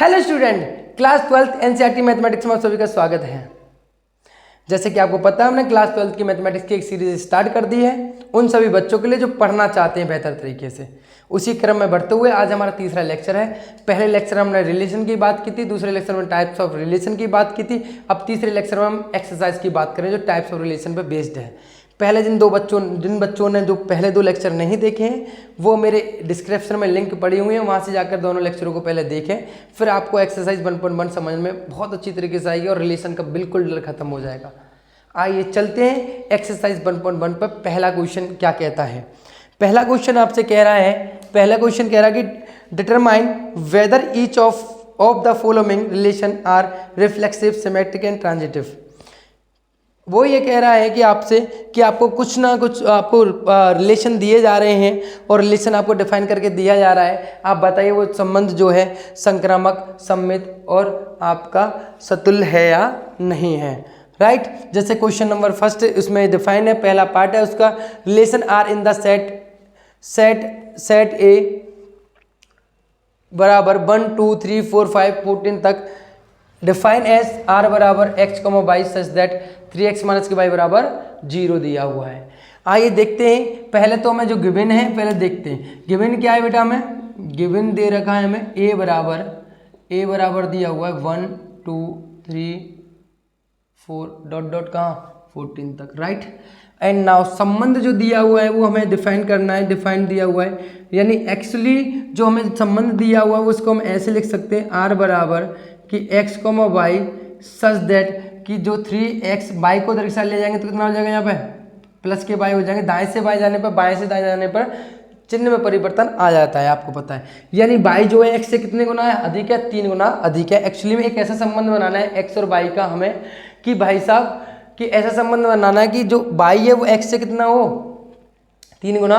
Hello student, class 12th NCERT mathematics में आप सभी का स्वागत है। जैसे कि आपको पता है, हमने क्लास 12th की मैथमेटिक्स की एक सीरीज स्टार्ट कर दी है उन सभी बच्चों के लिए जो पढ़ना चाहते हैं बेहतर तरीके से। उसी क्रम में बढ़ते हुए आज हमारा तीसरा लेक्चर है। पहले लेक्चर में हमने रिलेशन की बात की थी, दूसरे लेक्चर में टाइप्स ऑफ रिलेशन की बात की थी। अब तीसरे लेक्चर में हम एक्सरसाइज की बात करें जो टाइप्स ऑफ रिलेशन पर बेस्ड है। पहले जिन बच्चों ने जो पहले दो लेक्चर नहीं देखे हैं वो मेरे डिस्क्रिप्शन में लिंक पड़ी हुई है, वहाँ से जाकर दोनों लेक्चरों को पहले देखें, फिर आपको एक्सरसाइज 1.1 समझ में बहुत अच्छी तरीके से आएगी और रिलेशन का बिल्कुल डर खत्म हो जाएगा। आइए चलते हैं एक्सरसाइज 1.1 पर। पहला क्वेश्चन क्या कहता है? पहला क्वेश्चन आपसे कह रहा है, कि determine whether each of the following relation are reflexive, symmetric and transitive. वो ये कह रहा है कि आपसे कि आपको कुछ ना कुछ आपको रिलेशन दिए जा रहे हैं और रिलेशन आपको डिफाइन करके दिया जा रहा है। आप बताइए वो संबंध जो है संक्रामक, सममित और आपका सतुल्य है या नहीं है। राइट। जैसे क्वेश्चन नंबर फर्स्ट उसमें डिफाइन है, पहला पार्ट है उसका, relation R in the set A बराबर 1 2 3 4 5 14 तक डिफाइन एज आर बराबर x comma y such that 3x minus के वाई बराबर 0 दिया हुआ है। आइए देखते हैं। पहले तो हमें जो गिवन है पहले देखते हैं। गिवन क्या है बेटा? हमें गिवन दे रखा है, हमें ए बराबर दिया हुआ है 1 2 3 4 डॉट डॉट कहाँ 14 तक। राइट। एंड नाउ संबंध जो दिया हुआ है वो हमें डिफाइन करना है, डिफाइन दिया हुआ है। यानी एक्चुअली जो हमें संबंध दिया हुआ है उसको हम ऐसे लिख सकते हैं, आर बराबर कि x comma y such that कि जो 3x बाई को दरअसल ले जाएंगे तो कितना हो जाएगा, यहाँ पे प्लस के बाई हो जाएंगे। दाएं से बाएं जाने पर, बाएं से दाएं जाने पर चिन्ह में परिवर्तन आ जाता है, आपको पता है। यानी बाई जो है x से कितने गुना है? अधिक है, 3 गुना अधिक है। एक्चुअली में एक ऐसा संबंध बनाना है x और बाई का हमें कि भाई साहब कि ऐसा संबंध बनाना है कि जो बाई है वो x से कितना हो, 3 गुना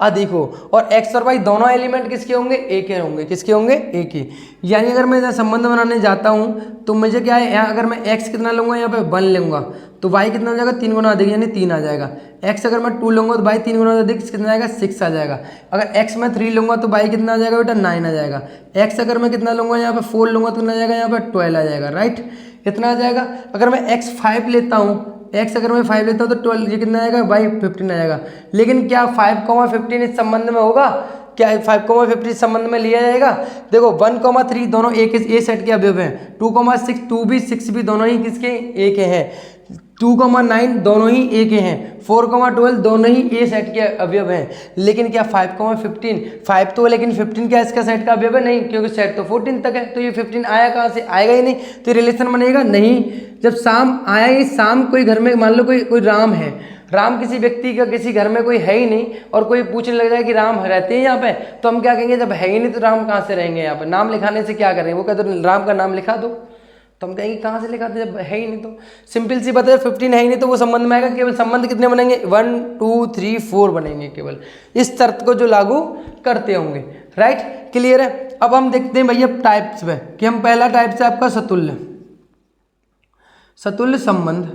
अधिक हो, और x और y दोनों एलिमेंट किसके होंगे? एक के होंगे। किसके होंगे? एक के। यानी अगर मैं संबंध बनाने जाता हूँ तो मुझे क्या है, यहाँ अगर मैं x कितना लूँगा, यहाँ पे 1 लूँगा तो y कितना हो जाएगा? 3 गुना अधिक यानी 3 आ जाएगा। x अगर मैं 2 लूँगा तो y 3 गुना अधिक कितना आएगा? 6 आ जाएगा। अगर x मैं 3 लूँगा तो y कितना आ जाएगा बेटा? 9 आ जाएगा। x अगर मैं कितना लूँगा, यहाँ पे 4 लूँगा तो कितना आ जाएगा? यहाँ पे 12 आ जाएगा। राइट, इतना आ जाएगा। अगर मैं x 5 लेता हूँ, x अगर मैं 5 लेता हूँ तो 12 ये कितना आएगा? बाई 15 आ जाएगा। लेकिन क्या 5,15 इस संबंध में होगा? क्या 5,15 इस संबंध में लिया जाएगा? देखो 1,3 दोनों एक ए सेट के अवयव हैं, 2,6 2 भी 6 भी दोनों ही किसके? एक हैं। 2,9 दोनों ही एक हैं। 4,12 दोनों ही ए सेट के अवयव हैं। लेकिन क्या 5,15 5 तो, लेकिन 15 क्या इसका सेट का अवयव है? नहीं, क्योंकि सेट तो 14 तक है। तो ये 15 आया कहाँ से? आएगा ही नहीं, तो रिलेशन बनेगा नहीं। जब शाम आया ही, शाम कोई घर में मान लो कोई राम है, राम किसी व्यक्ति का किसी घर में कोई है ही नहीं और कोई पूछने लग जाए कि राम रहते हैं यहाँ पे, तो हम क्या कहेंगे? जब है ही नहीं तो राम कहाँ से रहेंगे यहाँ पे? नाम लिखाने से क्या करेंगे? वो कहते राम का नाम लिखा दो, तो हम कहेंगे कहाँ से लिखाते जब है ही नहीं। तो सिंपल सी बात है, 15 है ही नहीं तो वो संबंध में आएगा। केवल संबंध कितने बनेंगे? 1 2 3 4 बनेंगे, केवल इस शर्त को जो लागू करते होंगे। राइट, क्लियर है। अब हम देखते हैं भैया टाइप्स में कि हम पहला टाइप से आपका सतुल्य संबंध,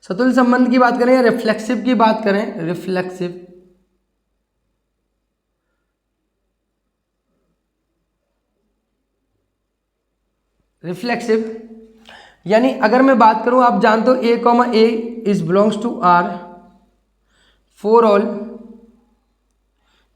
सतुल्य संबंध की बात करें या रिफ्लेक्सिव की बात करें, रिफ्लेक्सिव यानी अगर मैं बात करूं, आप जानते हो a comma A is belongs to R for all,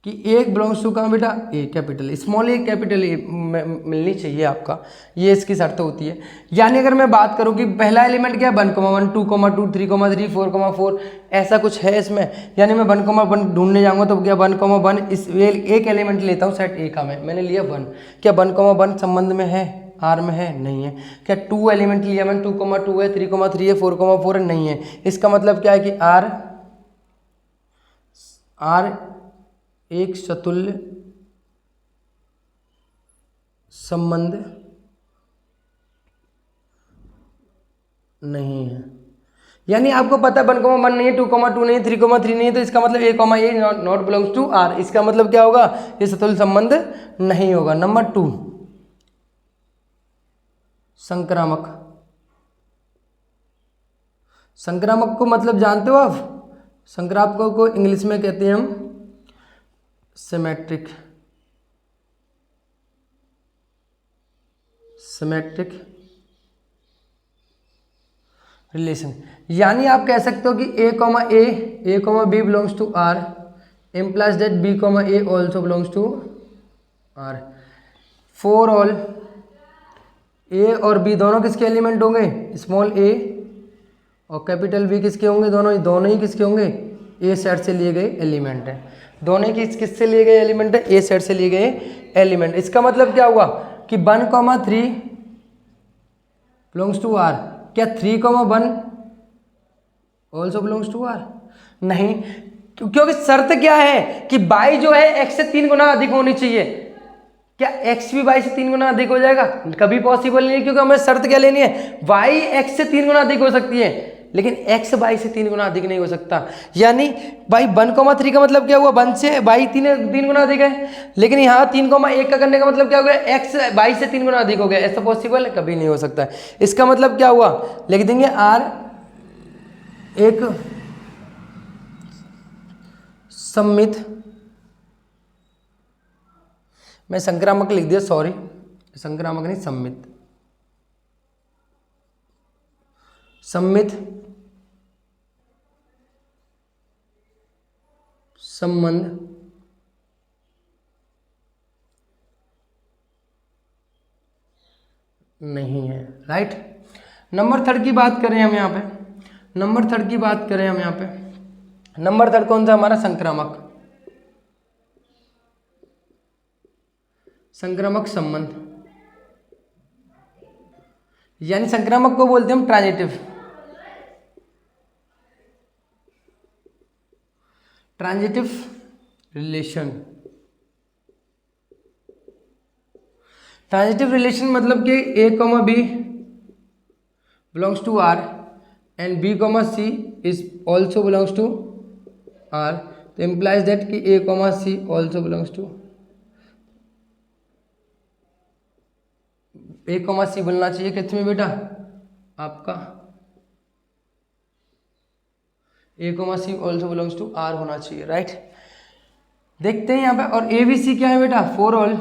कि ए बिलोंग्स टू कहाँ बेटा? A capital, small A capital A मिलनी चाहिए आपका, ये इसकी शर्त होती है। यानी अगर मैं बात करूँ कि पहला एलिमेंट क्या है? 1,1 2,2 3,3 4,4 ऐसा कुछ है इसमें। यानी मैं 1,1 ढूंढने जाऊँगा तो क्या 1,1 इस एक एलिमेंट लेता हूँ सेट ए का, मैंने लिया 1। क्या 1,1 संबंध में है? आर में है? नहीं है। क्या 2 एलिमेंट लिया मैंने? 2,2 है, 3,3 है, 4,4 है? नहीं है। इसका मतलब क्या है कि आर एक सतुल्य संबंध नहीं है। यानी आपको पता है 1,1 नहीं है, 2,2 नहीं है, 3,3 नहीं है, तो इसका मतलब a, not belongs to R. इसका मतलब क्या होगा? ये सतुल्य संबंध नहीं होगा। नंबर 2 संक्रामक। संक्रामक को मतलब जानते हो आप? संक्रामक को इंग्लिश में कहते हैं हम सिमेट्रिक। सिमेट्रिक रिलेशन, यानी आप कह सकते हो कि A comma B belongs to R implies that b comma a also belongs to r. For all a और b दोनों किसके एलिमेंट होंगे, स्मॉल a और कैपिटल B किसके होंगे, दोनों ही किसके होंगे, ए सेट से लिए गए एलिमेंट है, दोनों ही किससे लिए गए एलिमेंट है, ए सेट से लिए गए एलिमेंट। इसका मतलब क्या हुआ कि 1,3 बिलोंग्स टू आर, क्या 3,1 ऑल्सो बिलोंग्स टू आर, नहीं, क्योंकि शर्त क्या है कि y जो है x से 3 गुना अधिक होनी चाहिए। क्या x भी y से 3 गुना अधिक हो जाएगा, कभी पॉसिबल नहीं है, क्योंकि हमें शर्त क्या लेनी है, y x से 3 गुना अधिक हो सकती है, लेकिन x y से 3 गुना अधिक नहीं हो सकता। यानी भाई 1,3 का मतलब क्या हुआ, 1 से y 3 गुना अधिक है, लेकिन यहाँ 3,1 का करने का मतलब क्या हो गया, x y से 3 गुना अधिक हो गया। ऐसा पॉसिबल है, कभी नहीं हो सकता है। इसका मतलब क्या हुआ, लिख देंगे r एक सम्मित, मैं संक्रामक लिख दिया, सॉरी, संक्रामक नहीं, सम्मित संबंध नहीं है, राइट। नंबर 3 की बात करें हम यहाँ पे, नंबर 3 की बात करें हम यहाँ पे, नंबर 3 कौन सा हमारा, संक्रामक संबंध, यानी संक्रामक को बोलते हैं हम ट्रांजिटिव रिलेशन। ट्रांजिटिव रिलेशन मतलब कि a comma B belongs to R and b comma C is also belongs to R, तो इम्प्लाइज दैट कि a comma C also belongs to, a comma C बोलना चाहिए किसमें बेटा, आपका a comma C also belongs to R होना चाहिए, right. देखते हैं यहाँ पे, और ए बी सी क्या है बेटा, for all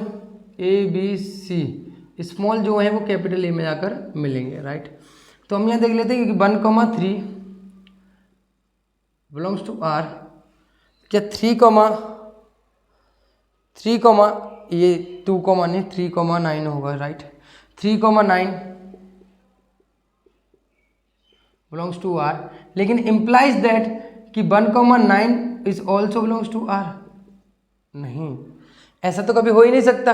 A B C small जो है वो कैपिटल ए में जाकर मिलेंगे, राइट। तो हम यहाँ देख लेते हैं कि 1,3 बिलोंग्स टू आर, क्या 3, ये 2, नहीं 3,9 होगा, राइट। 3,9 बिलोंग्स टू आर, लेकिन इम्प्लाइज दैट कि 1,9 is also belongs to R, नहीं, ऐसा तो कभी हो ही नहीं सकता,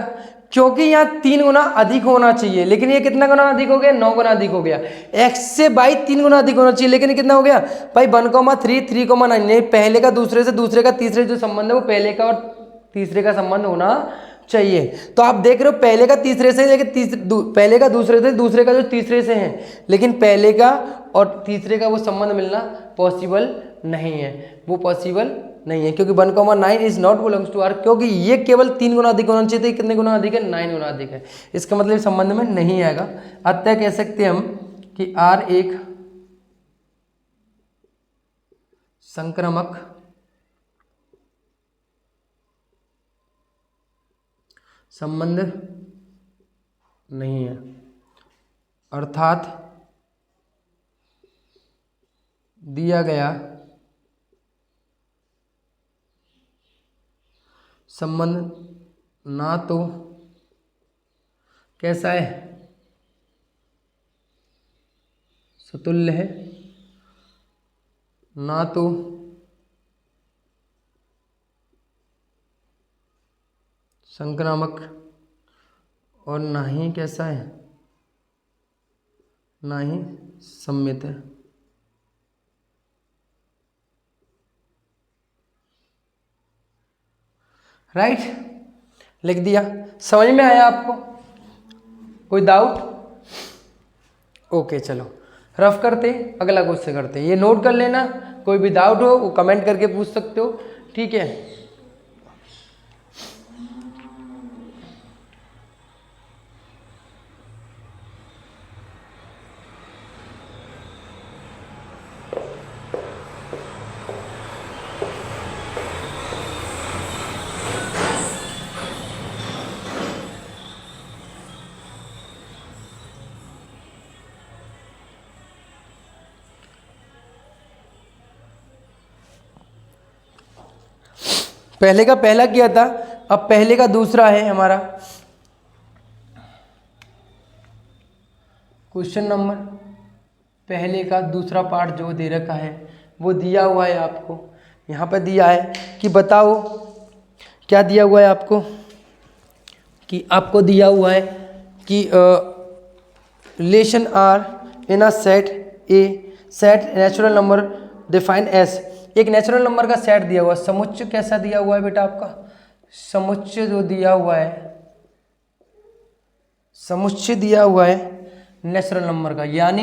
क्योंकि यहाँ 3 गुना अधिक होना चाहिए, लेकिन ये कितना गुना अधिक हो गया, 9 गुना अधिक हो गया। x से y 3 गुना अधिक होना चाहिए, लेकिन कितना हो गया भाई 1,3 3,9, नहीं, पहले का दूसरे से, दूसरे का तीसरे जो संबंध है वो पहले का और तीसरे का संबंध होना चाहिए। तो आप देख रहे हो पहले का तीसरे से, लेकिन पहले का दूसरे से, दूसरे का जो तीसरे से है, लेकिन पहले का और तीसरे का वो संबंध मिलना पॉसिबल नहीं है, वो पॉसिबल नहीं है, क्योंकि 1,9 is not belongs to R, क्योंकि ये केवल 3 गुना अधिक होना चाहिए, तो कितने गुना अधिक है, 9 गुना अधिक है, इसका मतलब संबंध में नहीं आएगा। अतः कह सकते हैं हम कि आर एक संक्रामक संबंध नहीं है, अर्थात दिया गया संबंध ना तो कैसा है, सतुल्य है, ना तो संक्रामक, और ना ही कैसा है, ना ही सम्मित है। राइट, लिख दिया। समझ में आया आपको, कोई डाउट? ओके, चलो रफ करते, अगला क्वेश्चन करते हैं। ये नोट कर लेना, कोई भी डाउट हो वो कमेंट करके पूछ सकते हो, ठीक है। पहले का पहला किया था, अब पहले का दूसरा है हमारा क्वेश्चन नंबर। पहले का दूसरा पार्ट जो दे रखा है वो दिया हुआ है आपको, यहाँ पर दिया है कि बताओ क्या दिया हुआ है आपको, कि आपको दिया हुआ है कि relation R in a set A, set natural number define as, एक नेचुरल नंबर का सेट दिया हुआ है। समुच्चय कैसा दिया हुआ है बेटा आपका, समुच्चय जो दिया हुआ है, समुच्चय दिया हुआ है नेचुरल नंबर का, यानी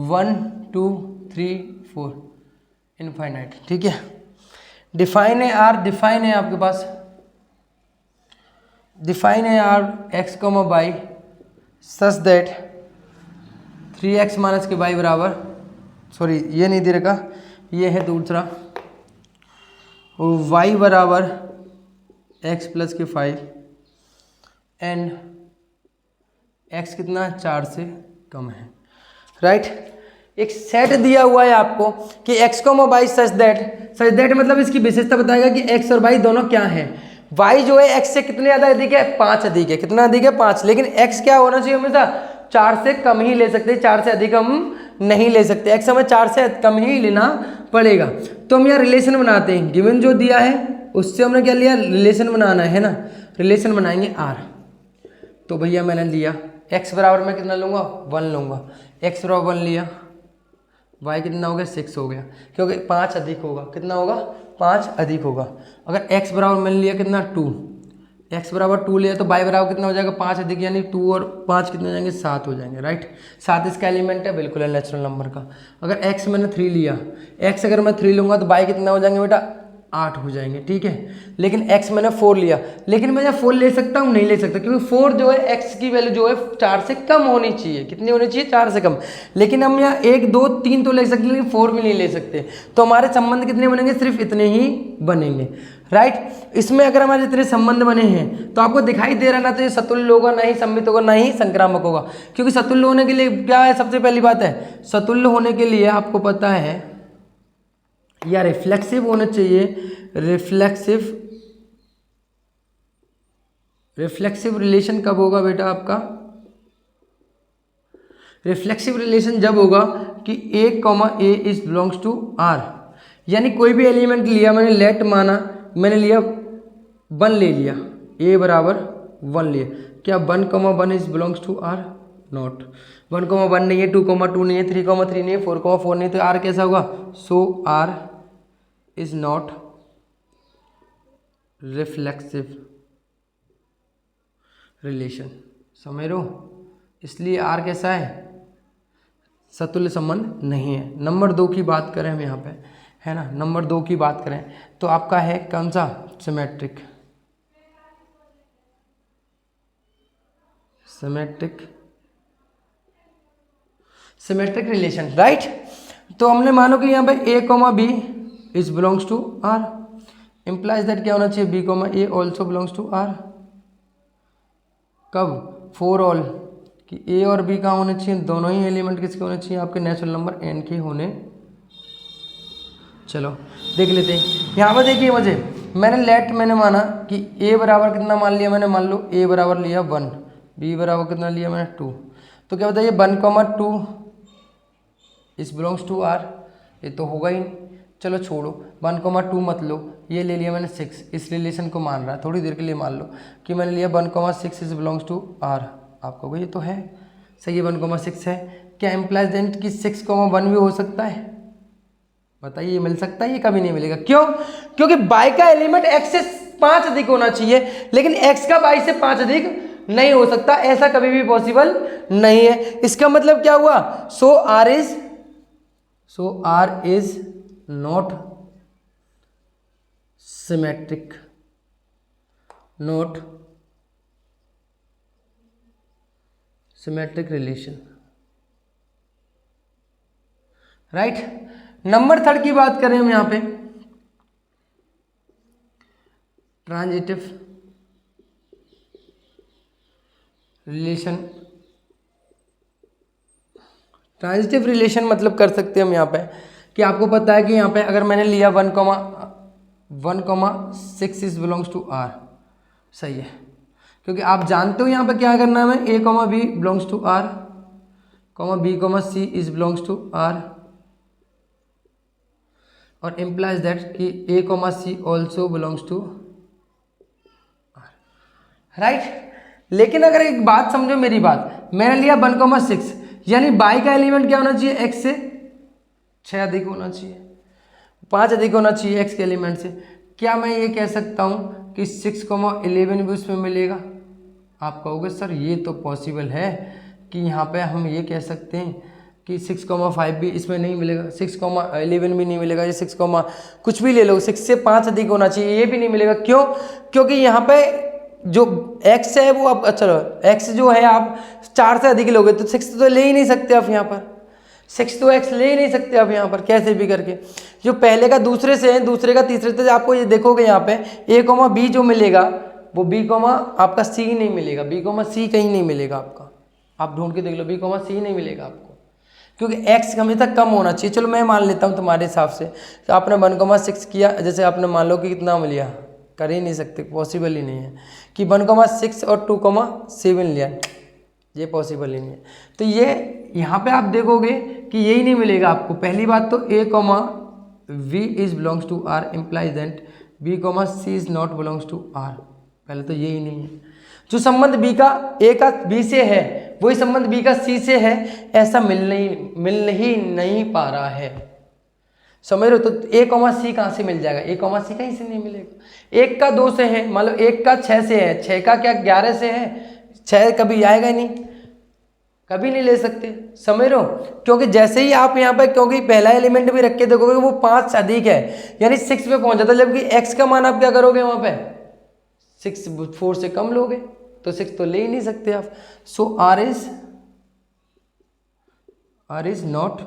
1 2 3 4 इनफाइनाइट, ठीक है। डिफाइन है आर, डिफाइन है आपके पास, डिफाइन है R x comma y such that 3x minus के बाई बराबर, सॉरी ये नहीं दे रखा, ये है दूसरा, y बराबर x प्लस के 5 एंड x कितना 4 से कम है, राइट। एक सेट दिया हुआ है आपको कि x को बाई सच दैट मतलब इसकी विशेषता बताएगा कि x और y दोनों क्या हैं। y जो है x से कितने ज़्यादा अधिक है, 5 अधिक है, कितना अधिक है 5, लेकिन x क्या होना चाहिए हमेशा 4 से कम ही ले सकते, 4 से अधिक हम नहीं ले सकते, x हमें 4 से कम ही लेना पड़ेगा। तो हम यहाँ रिलेशन बनाते हैं, गिवन जो दिया है उससे हमने क्या लिया, रिलेशन बनाना है ना, रिलेशन बनाएंगे r। तो भैया मैंने लिया x बराबर मैं कितना लूँगा 1 लूँगा, x बराबर 1 लिया, y कितना हो गया 6 हो गया, क्योंकि 5 अधिक होगा, कितना होगा 5 अधिक होगा। अगर x बराबर मैंने लिया कितना 2, x बराबर 2 लिया तो y बराबर कितना हो जाएगा 5 अधिक, यानी 2 और 5 कितने हो जाएंगे 7 हो जाएंगे, राइट। 7 इसका एलिमेंट है, बिल्कुल है नेचुरल नंबर का। अगर x मैंने 3 लिया, x अगर मैं 3 लूँगा तो y कितना हो जाएंगे बेटा 8 हो जाएंगे, ठीक है। लेकिन x मैंने 4 लिया, लेकिन मैं 4 ले सकता हूँ, नहीं ले सकता, क्योंकि 4 जो है x की वैल्यू जो है 4 से कम होनी चाहिए, कितनी होनी चाहिए 4 से कम। लेकिन हम यहाँ 1 2 3 तो ले सकते, लेकिन 4 भी नहीं ले सकते, तो हमारे संबंध कितने बनेंगे, सिर्फ इतने ही बनेंगे, राइट। इसमें अगर हमारे इतने संबंध बने हैं तो आपको दिखाई दे रहा ना, तो ये सतुल्य होगा, ना ही सममित होगा, ना ही संक्रामक होगा। क्योंकि सतुल्य होने के लिए क्या है, सबसे पहली बात है सतुल्य होने के लिए आपको पता है या रिफ्लेक्सिव होना चाहिए, रिफ्लेक्सिव रिलेशन कब होगा बेटा आपका, रिफ्लेक्सिव रिलेशन जब होगा कि a comma A is belongs to r, यानी कोई भी एलिमेंट लिया मैंने, लेट माना मैंने लिया 1 ले लिया, a बराबर 1 लिया, क्या 1 comma 1 is belongs to r, not. 1 comma 1 नहीं है, 2 कॉमा 2 नहीं है, 3 कॉमा 3 नहीं है, 4 कॉमा 4 नहीं है, तो r कैसा होगा, सो r is not reflexive relation, समझ रहे हो, इसलिए r कैसा है, सतुल्य संबंध नहीं है। नंबर 2 की बात करें हम यहाँ पे, है ना, नंबर 2 की बात करें तो आपका है कौन सा, सिमेट्रिक, सिमेट्रिक रिलेशन, राइट। तो हमने मानो कि यहाँ पे a comma b is belongs to r, implies that क्या होना चाहिए, b comma a also belongs to r, कब, फॉर ऑल, कि a और b कहाँ होने चाहिए, दोनों ही एलिमेंट किसके होने चाहिए, आपके नेचुरल नंबर n के होने। चलो देख लेते हैं, यहाँ पर देखिए मुझे, मैंने माना कि a बराबर कितना मान लिया मैंने, मान लो a बराबर लिया 1, b बराबर कितना लिया मैंने 2, तो क्या बताइए 1 कॉमा 2 इस बिलोंग्स टू r, ये तो होगा ही नहीं, चलो छोड़ो 1 कॉमा 2 मत लो, ये ले लिया मैंने 6, इस रिलेशन को मान रहा है, थोड़ी देर के लिए मान लो कि मैंने लिया 1 comma 6 is belongs to r, आपको कहोगे ये तो है सही है 1 कॉमा 6 है, क्या इम्प्लाइज दैट कि 6 कॉमा 1 भी हो सकता है, बताइए ये मिल सकता है, ये कभी नहीं मिलेगा, क्यों, क्योंकि y का एलिमेंट x से 5 अधिक होना चाहिए, लेकिन x का y से 5 अधिक नहीं हो सकता, ऐसा कभी भी पॉसिबल नहीं है। इसका मतलब क्या हुआ, सो r is not symmetric, not symmetric relation, right. Number 3 की बात करें हम यहाँ पे, ट्रांजिटिव रिलेशन, ट्रांजिटिव रिलेशन मतलब कर सकते हैं हम यहाँ पे कि आपको पता है कि यहाँ पे अगर मैंने लिया 1 1,6 इज बिलोंग्स टू आर, सही है, क्योंकि आप जानते हो यहाँ पे क्या करना है हमें, A comma B belongs to R, comma B comma C is belongs to R, और इम्प्लाइज दैट कि A comma C also belongs to R, right. लेकिन अगर एक बात समझो मेरी बात, मैंने लिया 1,6, यानी बाई का एलिमेंट क्या होना चाहिए, एक्स से 6 अधिक होना चाहिए, 5 अधिक होना चाहिए एक्स के एलिमेंट से। क्या मैं ये कह सकता हूँ कि 6,11 भी उसमें मिलेगा? आप कहोगे सर ये तो पॉसिबल है कि यहाँ पे हम ये कह सकते हैं कि 6,5 भी इसमें नहीं मिलेगा, 6,11 भी नहीं मिलेगा, ये 6, कुछ भी ले लो, 6 से 5 अधिक होना चाहिए, ये भी नहीं मिलेगा। क्यों? क्योंकि यहाँ पे जो x है वो आप चलो x जो है आप 4 से अधिक लोगे तो 6 तो ले ही नहीं सकते आप यहाँ पर, 6 तो x ले ही नहीं सकते आप यहाँ पर कैसे भी करके। जो पहले का दूसरे से है, दूसरे का तीसरे से, आपको ये देखोगे यहाँ पे a कॉमा b जो मिलेगा वो b कॉमा आपका c नहीं मिलेगा, b कॉमा c कहीं नहीं मिलेगा आपका, आप ढूंढ के देख लो, b कॉमा c नहीं मिलेगा आपको, क्योंकि x हमेशा कम होना चाहिए। चलो मैं मान लेता हूँ तुम्हारे हिसाब से, तो आपने 1,6 किया, जैसे आपने मान लो कि कितना लिया, कर ही नहीं सकते, पॉसिबल ही नहीं है कि 1,6 और 2,7 लिया, ये पॉसिबल ही नहीं है। तो ये यहाँ पे आप देखोगे कि यही नहीं मिलेगा आपको। पहली बात तो a comma v is belongs to r implies that b comma c is not belongs to r, पहले तो यही नहीं है। जो संबंध b का a का b से है वही संबंध b का c से है, ऐसा मिल ही नहीं पा रहा है, समझ रहे हो? तो a कॉमा सी कहाँ से मिल जाएगा, a कॉमा सी कहीं से नहीं मिलेगा। 1 का 2 से है, मान लो 1 का 6 से है, 6 का क्या 11 से है, 6 कभी आएगा ही नहीं, कभी नहीं ले सकते, समझ रहे हो? क्योंकि जैसे ही आप यहाँ पे, क्योंकि पहला एलिमेंट भी रख के देखोगे वो 5 से अधिक है, यानी 6 पे पहुंच जाता है, जबकि x का मान आप क्या करोगे वहाँ पे, 4 से कम लोगे, तो 6 तो ले ही नहीं सकते आप। सो r is not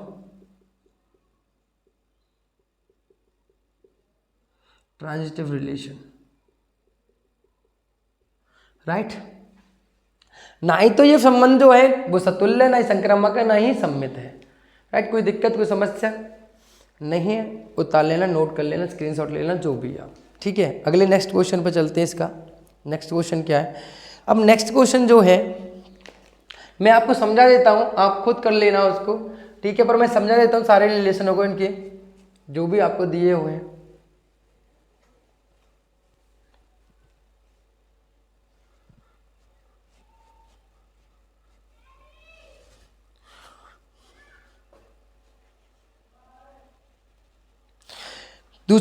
transitive relation, right. ना ही तो ये संबंध जो है वो सतुल्य, ना ही संक्रामक है, ना ही सम्मित है, राइट। कोई दिक्कत, कोई समस्या नहीं है, उतार लेना, नोट कर लेना, स्क्रीनशॉट ले लेना, जो भी आप, ठीक है। अगले नेक्स्ट क्वेश्चन पे चलते हैं। इसका नेक्स्ट क्वेश्चन क्या है? अब नेक्स्ट क्वेश्चन जो है मैं आपको समझा देता हूँ, आप खुद कर लेना उसको, ठीक है, पर मैं समझा देता हूँ सारे रिलेशनों को, इनके जो भी आपको दिए हुए हैं।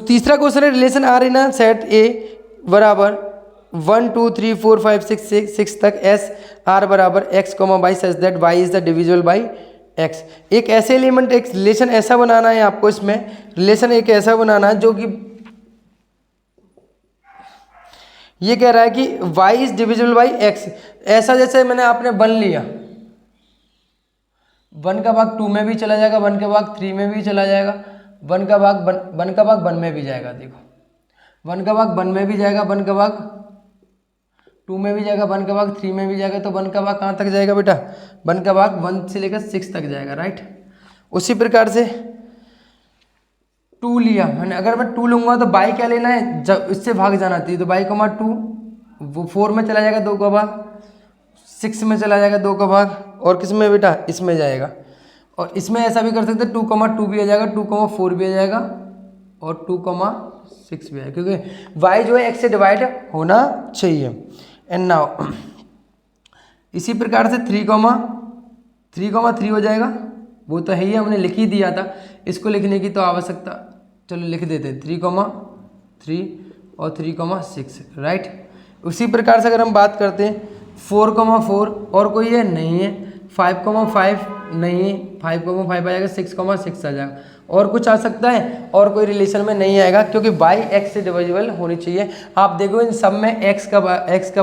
तीसरा क्वेश्चन है, relation R in set A बराबर 1 2 3 4 5 6 तक एस आर बराबर x comma y such that y is the divisible by x. एक ऐसे एलिमेंट, एक रिलेशन ऐसा बनाना है आपको, इसमें रिलेशन एक ऐसा बनाना है जो कि ये कह रहा है कि y is divisible by x। ऐसा जैसे मैंने आपने 1 लिया, 1 का भाग 2 में भी चला जाएगा, 1 का भाग 3 में भी चला जाएगा, 1 का भाग 1 में भी जाएगा, देखो 1 का भाग 1 में भी जाएगा, 1 का भाग 2 में भी जाएगा, 1 का भाग 3 में भी जाएगा, तो 1 का भाग कहाँ तक जाएगा बेटा, 1 का भाग 1 से लेकर 6 तक जाएगा, राइट। उसी प्रकार से 2 लिया मैंने, अगर मैं 2 लूंगा तो बाई क्या लेना है, जब इससे भाग जाना चाहिए, तो बाई कमा 2 वो 4 में चला जाएगा, 2 का भाग 6 में चला जाएगा, 2 का भाग, और किस में बेटा, इसमें जाएगा। और इसमें ऐसा भी कर सकते हैं, 2,2 भी आ जाएगा, 2,4 भी आ जाएगा, और 2,6 भी आएगा, क्योंकि y जो है x से डिवाइड होना चाहिए। एंड नाउ इसी प्रकार से 3,3 हो जाएगा, वो तो है ही, हमने लिख ही दिया था, इसको लिखने की तो आवश्यकता, चलो लिख देते हैं 3,3 और 3,6, राइट। उसी प्रकार से अगर हम बात करते हैं 4,4, और कोई है नहीं है, 5,5 नहीं है, 5,5 आ जाएगा, 6,6 आ जाएगा, और कुछ आ सकता है, और कोई रिलेशन में नहीं आएगा, क्योंकि y x से डिविजिबल होनी चाहिए। आप देखो इन सब में x का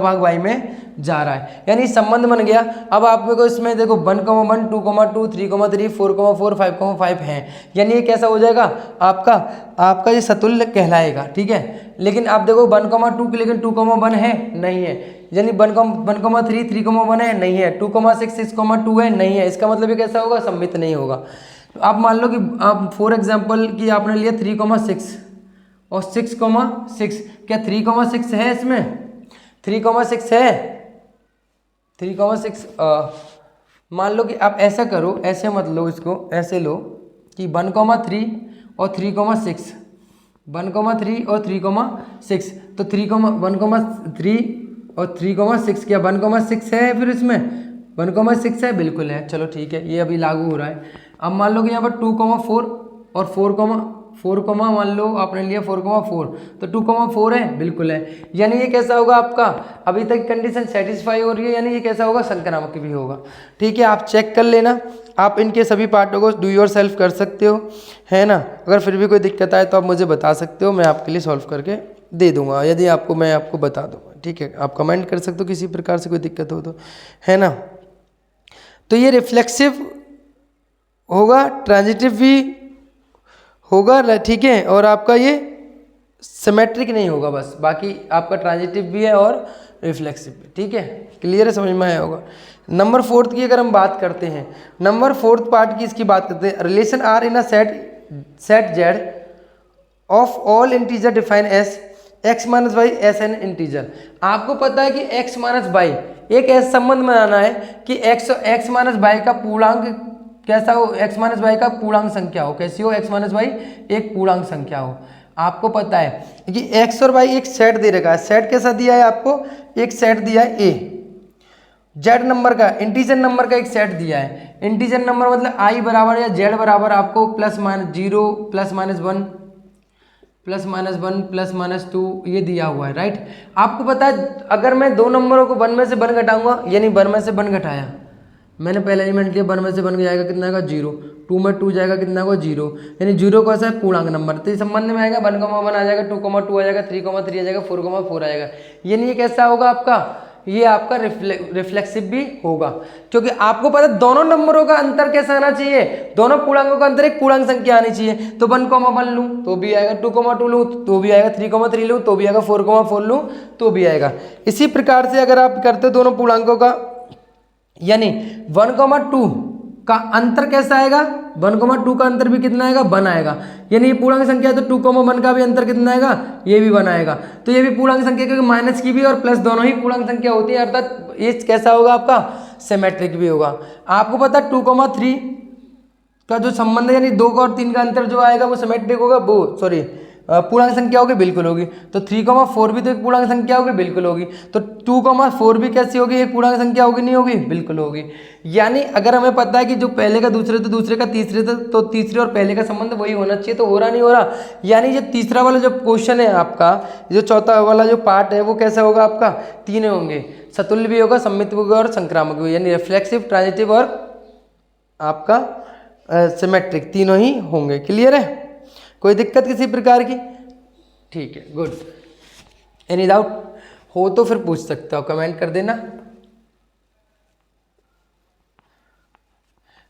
भाग y में जा रहा है, यानी संबंध बन गया। अब आप देखो इसमें देखो 1,1 2,2 3,3 4,4 5,5 है, यानी ये कैसा हो जाएगा आपका ये सतुल्य कहलाएगा, ठीक है। लेकिन आप देखो 1,2 लेकिन 2,1 है नहीं है, यानी 1,3 3,1 है नहीं है, 2,6 6,2 है नहीं है, इसका मतलब ये कैसा होगा, सम्मित नहीं होगा। आप मान लो कि आप फॉर एग्जांपल कि आपने लिया 3,6 और 6,6। क्या 3,6 है इसमें? 3,6 है, 3,6। मान लो कि आप ऐसा करो, ऐसे मत लो इसको, ऐसे लो कि 1,3 और 3,6, 1,3 और 3,6, तो 1,3 और 3,6, क्या 1,6 है फिर इसमें? 1,6 है, बिल्कुल है। चलो ठीक है, ये अभी लागू हो रहा है। अब मान लो कि यहाँ पर 2,4 और 4, मान लो आपने लिया 4,4, तो 2,4 है, बिल्कुल है। यानी ये कैसा होगा आपका? अभी तक कंडीशन सेटिस्फाई हो रही है, यानी ये कैसा होगा? संक्रामक भी होगा। ठीक है, आप चेक कर लेना, आप इनके सभी पार्टों को डू योर सेल्फ कर सकते हो, है ना। अगर फिर भी कोई दिक्कत आए तो आप मुझे बता सकते हो, मैं आपके लिए सॉल्व करके दे दूंगा, यदि आपको मैं आपको बता दूंगा। ठीक है, आप कमेंट कर सकते हो किसी प्रकार से कोई दिक्कत हो तो, है ना। तो ये रिफ्लेक्सिव होगा, ट्रांजिटिव भी होगा, ठीक है, और आपका ये सिमेट्रिक नहीं होगा बस, बाकी आपका ट्रांजिटिव भी है और रिफ्लेक्सिव भी। ठीक है, क्लियर है, समझ में आया होगा। नंबर 4 की अगर हम बात करते हैं, नंबर 4 पार्ट की इसकी बात करते हैं, relation R in a set Z of all integer define as x minus y as an integer. आपको पता है कि एक्स माइनस वाई एक ऐसा संबंध बनाना है कि एक्स माइनस वाई का पूर्णांक कैसा हो, एक्स माइनस वाई का पूर्णांक संख्या हो। कैसी हो? एक्स माइनस वाई एक पूर्णांक संख्या हो। आपको पता है कि एक्स और वाई एक सेट दे रखा है। सेट कैसा दिया है आपको? एक सेट दिया है ए, जेड नंबर का, इंटीजर नंबर का एक सेट दिया है। इंटीजर नंबर मतलब आई बराबर या जेड बराबर आपको +- 0 +-1 +-1 +-2 ये दिया हुआ है, राइट। आपको पता है अगर मैं दो नंबरों को 1 में से 1 घटाऊंगा, यानी 1 में से 1 घटाया, मैंने पहले एलिमेंट लिया, 1 में से 1 जाएगा कितना आएगा? 0, 2 में 2 जाएगा कितना होगा? 0, यानी 0 कौन सा है? पूर्णांक नंबर। तो इस संबंध में आएगा 1,1 आ जाएगा, 2,2 आ जाएगा, 3,3 आ जाएगा, 4,4 आएगा। यानी ये कैसा होगा आपका? ये आपका रिफ्लेक्सिव भी होगा, क्योंकि आपको पता है दोनों नंबरों का अंतर कैसा आना चाहिए? दोनों पूर्णांकों का अंतर एक पूर्णांक संख्या आनी चाहिए। तो 1,1 लूँ तो भी आएगा, 2,2 लूँ तो भी आएगा, 3,3 लूँ तो भी आएगा, 4,4 लूँ तो भी आएगा। इसी प्रकार से अगर आप करते हो दोनों पूर्णांकों का, यानी 1,2 का अंतर कैसा आएगा? 1,2 का अंतर भी कितना आएगा? 1 आएगा। यानी ये पूर्णांक संख्या है तो 2,1 का भी अंतर कितना आएगा? ये भी 1 आएगा। तो ये भी पूर्णांक संख्या, क्योंकि माइनस की भी और प्लस दोनों ही पूर्णांक संख्या होती है, अर्थात ये कैसा होगा आपका? सिमेट्रिक भी होगा। आपको पता है 2,3 का जो संबंध है, यानी 2 का और 3 का अंतर जो आएगा वो सिमेट्रिक होगा, वो सॉरी पूर्णांक संख्या होगी, बिल्कुल होगी। तो 3,4 भी तो एक पूर्णांक संख्या होगी, बिल्कुल होगी। तो 2,4 भी कैसी होगी? एक पूर्णांक संख्या होगी, नहीं होगी? बिल्कुल होगी। यानी अगर हमें पता है कि जो पहले का दूसरे तो दूसरे का तीसरे तो तीसरे और पहले का संबंध वही होना चाहिए, तो हो रहा नहीं हो रहा। यानी ये तीसरा वाला जो क्वेश्चन है आपका, जो चौथा वाला जो पार्ट है वो कैसा होगा आपका? तीनों होंगे, सतुल्य भी होगा, सम्मित भी होगा और संक्रामक भी, यानी रिफ्लेक्सिव, ट्रांजिटिव और आपका सिमेट्रिक, तीनों ही होंगे। क्लियर है? कोई दिक्कत किसी प्रकार की? ठीक है, गुड। एनी डाउट हो तो फिर पूछ सकते हो, कमेंट कर देना।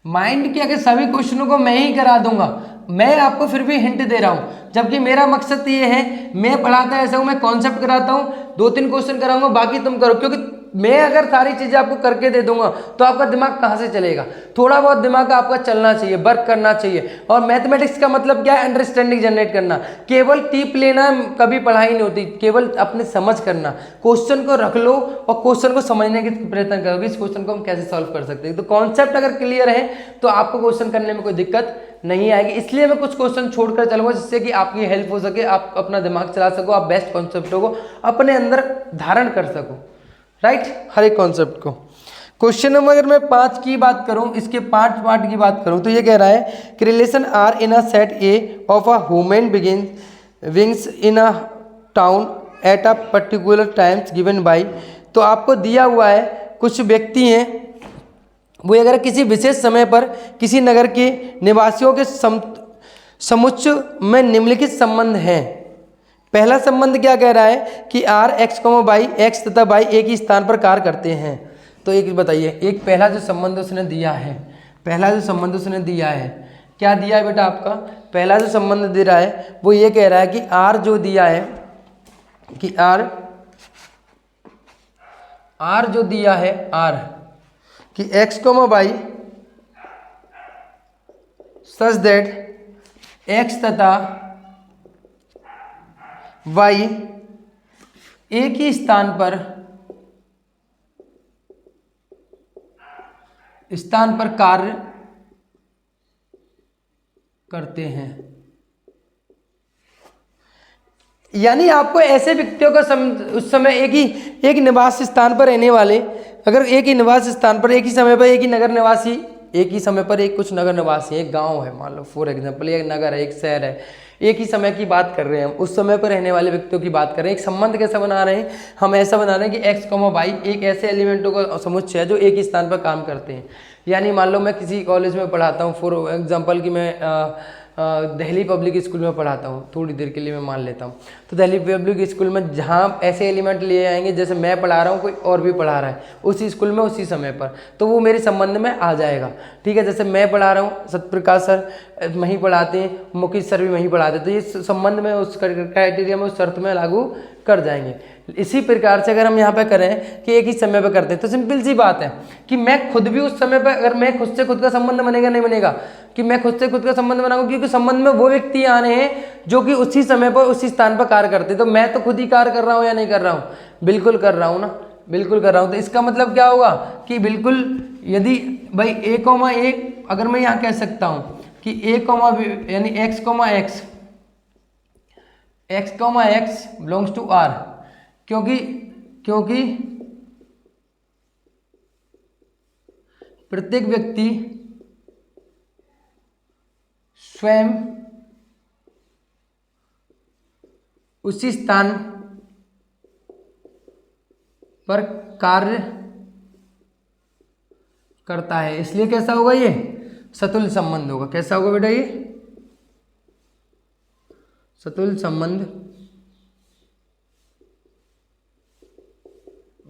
माइंड के अगर सभी क्वेश्चनों को मैं ही करा दूंगा, मैं आपको फिर भी हिंट दे रहा हूं, जबकि मेरा मकसद ये है, मैं पढ़ाता ऐसा हूं, मैं कॉन्सेप्ट कराता हूं, 2-3 क्वेश्चन कराऊंगा, बाकी तुम करो। क्योंकि मैं अगर सारी चीजें आपको करके दे दूंगा तो आपका दिमाग कहां से चलेगा? थोड़ा बहुत दिमाग आपका चलना चाहिए, वर्क करना चाहिए। और मैथमेटिक्स का मतलब क्या है? अंडरस्टैंडिंग जनरेट करना। केवल टिप लेना कभी पढ़ाई नहीं होती, केवल अपने समझ करना। क्वेश्चन को रख लो और क्वेश्चन को समझने के प्रयत्न करो, इस क्वेश्चन को हम कैसे सॉल्व कर सकते हैं। तो कॉन्सेप्ट अगर क्लियर है तो आपको क्वेश्चन करने में कोई दिक्कत नहीं आएगी। इसलिए मैं कुछ क्वेश्चन छोड़कर चलूंगा, जिससे कि आपकी हेल्प हो सके, आप अपना दिमाग चला सको, आप बेस्ट कॉन्सेप्टों को अपने अंदर धारण कर सको, राइट, हर एक कॉन्सेप्ट को। क्वेश्चन नंबर अगर मैं 5 की बात करूं, इसके पार्ट की बात करूं, तो ये कह रहा है कि relation R in a set A of a human beings in a town at a particular times given by. तो आपको दिया हुआ है कुछ व्यक्ति हैं, वो अगर किसी विशेष समय पर किसी नगर के निवासियों के समुच्चय में निम्नलिखित संबंध हैं। पहला संबंध क्या कह रहा है कि आर एक्स वाई, एक्स तथा वाई एक ही स्थान पर कार्य करते हैं। तो एक बताइए, एक पहला जो संबंध उसने दिया है, पहला जो संबंध उसने दिया है, क्या दिया है बेटा? आपका पहला जो संबंध दे रहा है वो ये कह रहा है कि आर जो दिया है, कि आर जो दिया है, आर कि x y such that x तथा वाई एक ही स्थान पर कार्य करते हैं। यानी आपको ऐसे व्यक्तियों का उस समय एक निवास स्थान पर रहने वाले, अगर एक ही निवास स्थान पर एक ही समय पर एक ही नगर निवासी, एक ही समय पर एक कुछ नगर निवासी, एक गांव है मान लो फॉर एग्जांपल, एक नगर है, एक शहर है, एक ही समय की बात कर रहे हैं हम, उस समय पर रहने वाले व्यक्तियों की बात कर रहे हैं। एक संबंध कैसा बना रहे हैं हम, ऐसा बना रहे हैं कि एक्स वाई एक ऐसे एलिमेंटों का समुच्चय है जो एक ही स्थान पर काम करते हैं। यानी मान लो मैं किसी कॉलेज में पढ़ाता हूँ फॉर एग्जाम्पल कि मैं दिल्ली पब्लिक स्कूल में पढ़ाता हूँ, थोड़ी देर के लिए मैं मान लेता हूँ, तो दिल्ली पब्लिक स्कूल में जहाँ ऐसे एलिमेंट लिए आएंगे जैसे मैं पढ़ा रहा हूँ, कोई और भी पढ़ा रहा है उसी स्कूल में उसी समय पर, तो वो मेरे संबंध में आ जाएगा। ठीक है, जैसे मैं पढ़ा रहा हूँ, सत्यप्रकाश सर वहीं पढ़ाते हैं, मुकेश सर भी वहीं पढ़ाते हैं, तो ये संबंध में उस क्राइटेरिया में उस शर्त में लागू कर जाएंगे। इसी प्रकार से अगर हम यहाँ पे करें कि एक ही समय पे करते हैं, तो सिंपल सी बात है कि मैं खुद भी उस समय पर, अगर मैं खुद से खुद का संबंध बनेगा नहीं बनेगा, कि मैं खुद से खुद का संबंध बनाऊंगा, क्योंकि संबंध में वो व्यक्ति आ रहे हैं जो कि उसी समय पर उसी स्थान पर कार्य करते हैं, तो मैं तो खुद ही कार्य कर रहा हूँ या नहीं कर रहा हूँ, बिल्कुल कर रहा हूँ ना, बिल्कुल कर रहा हूँ। तो इसका मतलब क्या होगा कि बिल्कुल यदि भाई a, अगर मैं यहाँ कह सकता हूँ कि a, यानी x, बिलोंग्स टू r, क्योंकि प्रत्येक व्यक्ति स्वयं उसी स्थान पर कार्य करता है, इसलिए कैसा होगा ये सतुल्य संबंध होगा। कैसा होगा बेटा ये सतुल्य संबंध,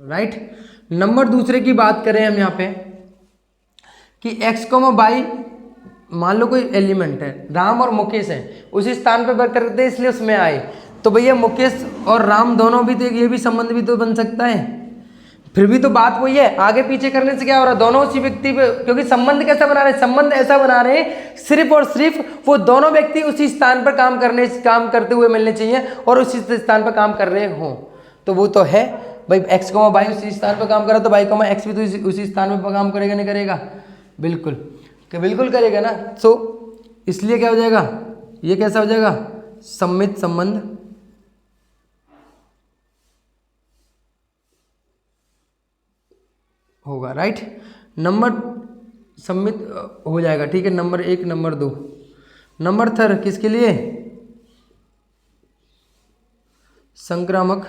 राइट। नंबर दूसरे की बात करें हम यहाँ पे कि x, y मान लो कोई एलिमेंट है, राम और मुकेश हैं, उसी स्थान पर वर्क करते हैं इसलिए उसमें आए, तो भैया मुकेश और राम दोनों भी तो, ये भी संबंध भी तो बन सकता है। फिर भी तो बात वही है, आगे पीछे करने से क्या हो रहा है, दोनों उसी व्यक्ति पे, क्योंकि संबंध कैसा बना रहे हैं, संबंध ऐसा बना रहे हैं सिर्फ और सिर्फ वो दोनों व्यक्ति उसी स्थान पर काम करते हुए मिलने चाहिए और उसी स्थान पर काम कर रहे हों, तो वो तो है भाई x, y उसी स्थान पर काम कर रहा है, तो y, x भी तो उसी स्थान पर काम करेगा नहीं करेगा, बिल्कुल बिल्कुल करेगा ना। सो इसलिए क्या हो जाएगा, ये कैसा हो जाएगा सम्मित संबंध होगा, राइट। नंबर सम्मित हो जाएगा, ठीक है, नंबर 1, नंबर 2, नंबर 3 किसके लिए, संक्रामक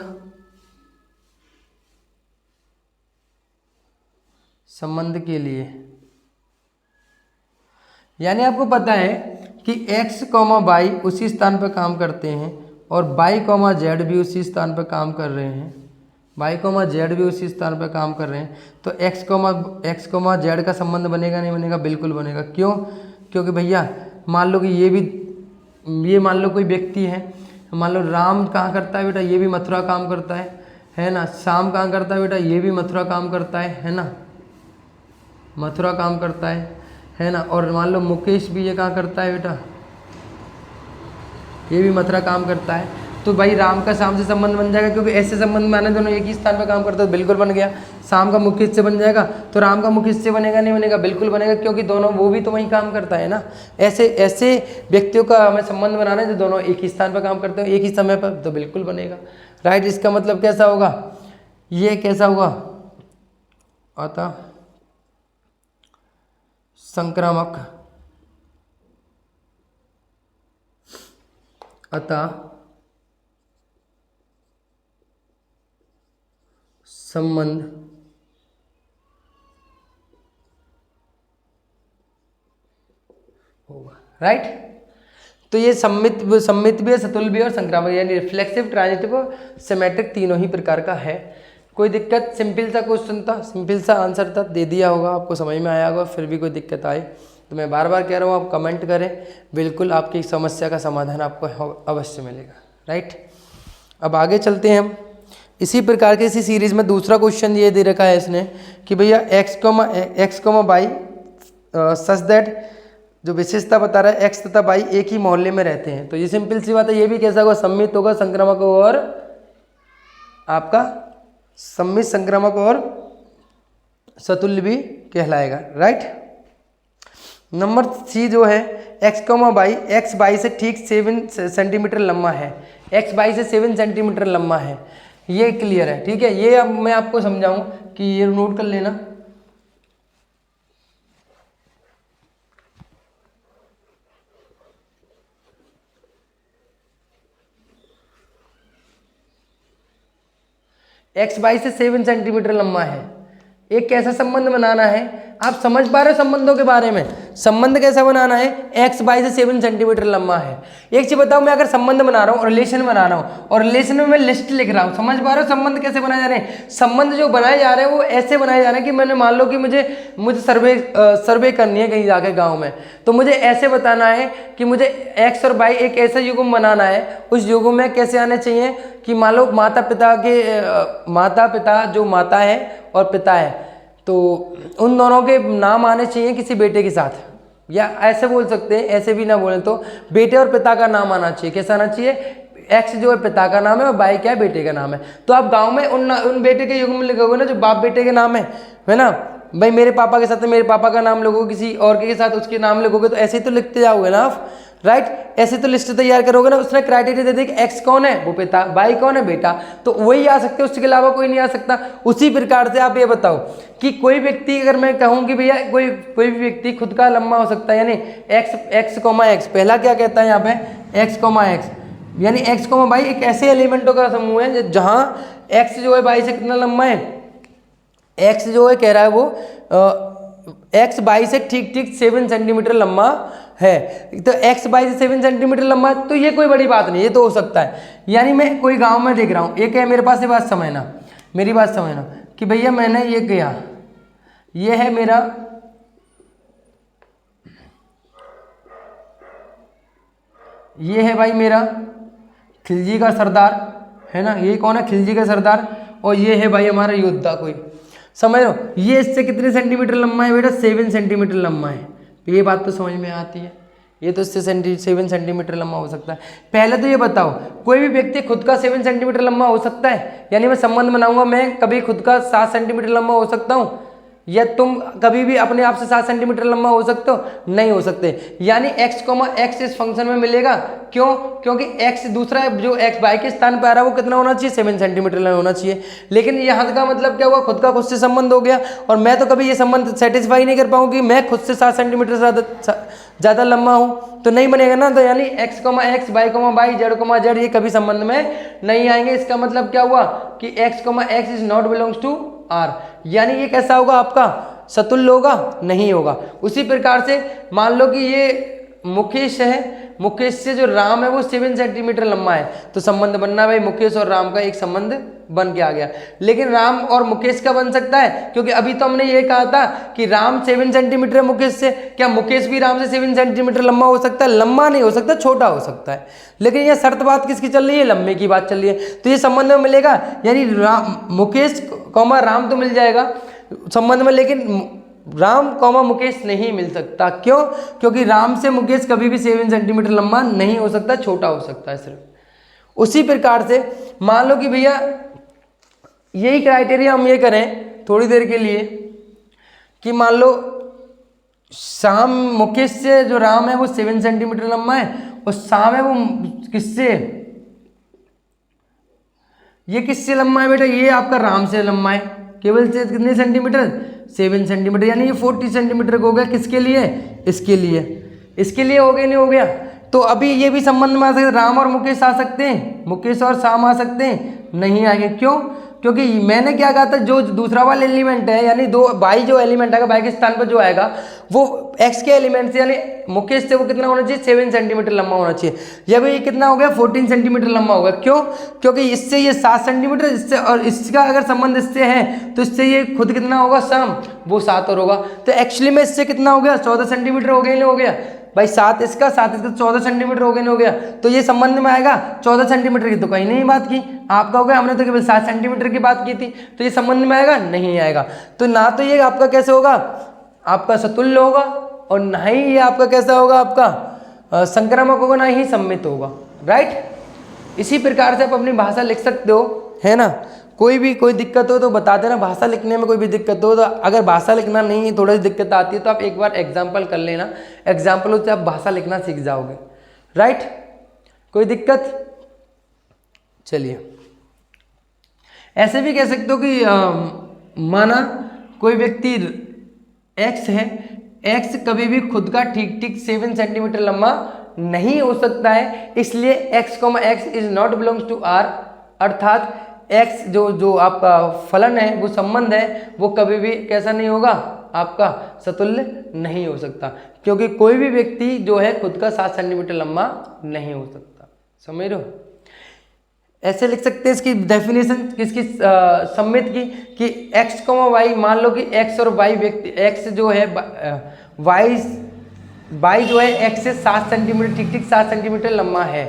संबंध के लिए। यानी आपको पता है कि x, y उसी स्थान पर काम करते हैं और y, z भी उसी स्थान पर काम कर रहे हैं, y, z भी उसी स्थान पर काम कर रहे हैं, तो x, z का संबंध बनेगा नहीं बनेगा, बिल्कुल बनेगा। क्यों, क्योंकि भैया मान लो कि ये मान लो कोई व्यक्ति है, मान लो राम कहाँ करता है बेटा, ये भी मथुरा काम करता है ना, श्याम कहाँ करता है बेटा, ये भी मथुरा काम करता है ना, मथुरा काम करता है ना, और मान लो मुकेश भी ये कहाँ करता है बेटा, ये भी मथुरा काम करता है, तो भाई राम का श्याम से संबंध बन जाएगा, क्योंकि ऐसे संबंध माने दोनों एक ही स्थान पर काम करते हैं, तो बिल्कुल बन गया। श्याम का मुकेश से बन जाएगा, तो राम का मुकेश से बनेगा नहीं बनेगा, बिल्कुल बनेगा, क्योंकि दोनों वो भी तो वहीं काम करता है ना। ऐसे व्यक्तियों का हमें संबंध बनाना है जो दोनों एक ही स्थान पर काम करते हैं एक ही समय पर, तो बिल्कुल बनेगा, राइट। इसका मतलब कैसा होगा, ये कैसा होगा, अतः संक्रामक, अतः संबंध होगा, राइट। तो ये सम्मित भी है, सतुल्य भी है और संक्रामक, यानी रिफ्लेक्सिव, ट्रांजिटिव और सिमेट्रिक तीनों ही प्रकार का है। कोई दिक्कत, सिंपल सा क्वेश्चन था, सिंपल सा आंसर था, दे दिया होगा, आपको समझ में आया होगा। फिर भी कोई दिक्कत आए तो मैं बार बार कह रहा हूँ आप कमेंट करें, बिल्कुल आपकी समस्या का समाधान आपको अवश्य मिलेगा, राइट। अब आगे चलते हैं हम। इसी प्रकार के इसी सीरीज में दूसरा क्वेश्चन ये दे रखा है इसने कि भैया x, y सच दैट जो विशेषता बता रहा है x तथा y एक ही मोहल्ले में रहते हैं, तो ये सिंपल सी बात है, ये भी कैसा होगा, सम्मित होगा, संक्रामक और आपका सम्मित संक्रामक और सतुल्य भी कहलाएगा, राइट। नंबर सी जो है x, y, x y से ठीक 7 सेंटीमीटर लंबा है, x y से 7 सेंटीमीटर लंबा है, ये क्लियर है, ठीक है। ये अब मैं आपको समझाऊं कि ये नोट कर लेना। एक्स वाई से 7 सेंटीमीटर लंबा है, एक कैसा संबंध बनाना है, आप समझ पा रहे हो संबंधों के बारे में, संबंध कैसा बनाना है, एक्स वाई से 7 सेंटीमीटर लंबा है। एक चीज बताओ, मैं अगर संबंध बना रहा हूँ और रिलेशन बना रहा हूँ और रिलेशन में मैं लिस्ट लिख रहा हूँ, समझ पा रहे हो संबंध कैसे बनाए जा रहे हैं। संबंध जो बनाए जा रहे हैं वो ऐसे बनाए जा रहे हैं कि मैंने मान लो कि मुझे सर्वे करनी है कहीं जाके गाँव में, तो मुझे ऐसे बताना है कि मुझे एक्स और वाई एक ऐसा युग्म बनाना है, उस युग्म में कैसे आने चाहिए कि मान लो माता पिता जो माता है और पिता है, तो उन दोनों के नाम आने चाहिए किसी बेटे के साथ, या ऐसे बोल सकते हैं, ऐसे भी ना बोलें तो बेटे और पिता का नाम आना चाहिए। कैसा आना चाहिए, एक्स जो है पिता का नाम है और वाई क्या है, बेटे का नाम है। तो आप गांव में उन बेटे के युग्म में लिखोगे ना जो बाप बेटे के नाम है ना, भाई मेरे पापा के साथ मेरे पापा का नाम लिखोगे, किसी और के साथ उसके नाम लिखोगे, तो ऐसे ही तो लिखते जाओगे ना आप, राइट। ऐसे तो लिस्ट तैयार करोगे ना, उसने क्राइटेरिया दे दिया कि एक्स कौन है, वो पिता, वाई कौन है, बेटा, तो वही आ सकते, उसके अलावा कोई नहीं आ सकता। उसी प्रकार से आप ये बताओ कि कोई व्यक्ति, अगर मैं कहूँ कि भैया कोई भी व्यक्ति खुद का लंबा हो सकता है, यानी एक्स, पहला क्या कहता है यहाँ पे, एक्स, यानी एक्स, वाई एक ऐसे एलिमेंटों का समूह है जहाँ एक्स जो है वाई से कितना लंबा है, एक्स जो है कह रहा है वो एक्स वाई से ठीक 7 सेंटीमीटर लंबा है, तो एक्स वाई से 7 सेंटीमीटर लंबा है, तो ये कोई बड़ी बात नहीं, ये तो हो सकता है। यानी मैं कोई गांव में देख रहा हूँ, एक है मेरे पास, ये बात समझना, मेरी बात समझना कि भैया मैंने ये किया, ये है मेरा, ये है भाई मेरा खिलजी का सरदार, है ना, ये कौन है, खिलजी का सरदार, और ये है भाई हमारा योद्धा कोई, समझ लो। ये इससे कितने सेंटीमीटर लंबा है बेटा, 7 सेंटीमीटर लंबा है, तो ये बात तो समझ में आती है, ये तो इससे 7 सेंटीमीटर लंबा हो सकता है। पहले तो ये बताओ, कोई भी व्यक्ति खुद का 7 सेंटीमीटर लंबा हो सकता है, यानी मैं संबंध बनाऊंगा, मैं कभी खुद का 7 सेंटीमीटर लंबा हो सकता हूँ, या तुम कभी भी अपने आप से 7 सेंटीमीटर लंबा हो सकते हो, नहीं हो सकते। यानी x, इस फंक्शन में मिलेगा, क्यों, क्योंकि x दूसरा जो x वाई के स्थान पर आ रहा है वो कितना होना चाहिए, 7 सेंटीमीटर होना चाहिए। लेकिन यहाँ का मतलब क्या हुआ, खुद का खुद से संबंध हो गया, और मैं तो कभी ये संबंध सेटिस्फाई नहीं कर पाऊंगी, मैं खुद से 7 सेंटीमीटर ज़्यादा लंबा हूँ, तो नहीं बनेगा ना। तो यानी x, y, z, ये कभी संबंध में नहीं आएंगे। इसका मतलब क्या हुआ कि x is not belongs to R, यानी ये कैसा होगा, आपका सतुल्य होगा, नहीं होगा। उसी प्रकार से मान लो कि ये मुकेश है, मुकेश से जो राम है वो 7 सेंटीमीटर लंबा है, तो संबंध बनना भाई मुकेश और राम का एक संबंध बन के आ गया। लेकिन राम और मुकेश का बन सकता है, क्योंकि अभी तो हमने ये कहा था कि राम 7 सेंटीमीटर है मुकेश से, क्या मुकेश भी राम से 7 सेंटीमीटर लंबा हो सकता है, लंबा नहीं हो सकता, छोटा हो सकता है। लेकिन यह शर्त बात किसकी चल रही है, लंबे की बात चल रही है, तो ये संबंध में मिलेगा, यानी मुकेश कौमा राम तो मिल जाएगा संबंध में, लेकिन राम कौमा मुकेश नहीं मिल सकता। क्यों, क्योंकि राम से मुकेश कभी भी 7 सेंटीमीटर लंबा नहीं हो सकता, छोटा हो सकता है सिर्फ। उसी प्रकार से मान लो कि भैया यही क्राइटेरिया हम ये करें थोड़ी देर के लिए कि मान लो शाम मुकेश से जो राम है वो 7 सेंटीमीटर लंबा है, और शाम है वो किससे, ये किससे लंबा है बेटा, ये आपका राम से लंबा है, केवल से कितने सेंटीमीटर, 7 सेंटीमीटर, यानी ये 40 सेंटीमीटर हो गया, किसके लिए, इसके लिए, इसके लिए हो गया, नहीं हो गया। तो अभी ये भी संबंध में आ सकते, राम और मुकेश आ सकते हैं, मुकेश और शाम आ सकते हैं, नहीं आएंगे। क्यों, क्योंकि मैंने क्या कहा था, जो दूसरा वाला एलिमेंट है, यानी दो बाई जो एलिमेंट आएगा, बाई के स्थान पर जो आएगा वो एक्स के एलिमेंट से, यानी मुकेश से वो कितना होना चाहिए, 7 सेंटीमीटर लंबा होना चाहिए। जब ये कितना हो गया, 14 सेंटीमीटर लंबा होगा। क्यों, क्योंकि इससे ये 7 सेंटीमीटर, इससे और इसका अगर संबंध इससे है तो इससे ये खुद कितना होगा, सम वो 7 और होगा। तो एक्चुअली में इससे कितना हो गया, 14 सेंटीमीटर हो गया, नहीं हो गया भाई, 7 इसका 14 सेंटीमीटर हो गया, नहीं हो गया। तो ये संबंध में आएगा 14 सेंटीमीटर की तो कहीं नहीं बात की, आपका हो गया, हमने तो केवल 7 सेंटीमीटर की बात की थी, तो ये संबंध में आएगा, नहीं आएगा। तो ना तो ये आपका कैसे होगा, आपका सतुल्य होगा, और ना ही ये आपका कैसा होगा, आपका संक्रामक होगा, ना ही सम्मित होगा, राइट। इसी प्रकार से आप अपनी भाषा लिख सकते हो, है ना। कोई दिक्कत हो तो बता देना, भाषा लिखने में कोई भी दिक्कत हो तो। अगर भाषा लिखना नहीं है, थोड़ी सी दिक्कत आती है तो आप एक बार एग्जाम्पल कर लेना, एग्जाम्पल से आप भाषा लिखना सीख जाओगे, राइट। कोई दिक्कत? चलिए, ऐसे भी कह सकते हो कि माना कोई व्यक्ति x है, x कभी भी खुद का ठीक 7 सेंटीमीटर लंबा नहीं हो सकता है, इसलिए x, is not belongs to r, अर्थात x जो आपका फलन है, वो संबंध है, वो कभी भी कैसा नहीं होगा, आपका सतुल्य नहीं हो सकता, क्योंकि कोई भी व्यक्ति जो है खुद का 7 सेंटीमीटर लंबा नहीं हो सकता। समझ रहे हो? ऐसे लिख सकते हैं इसकी डेफिनेशन किसकी, सम्मित की, कि x, y, मान लो कि x और y व्यक्ति, x जो है y जो है x से 7 सेंटीमीटर ठीक 7 सेंटीमीटर लंबा है,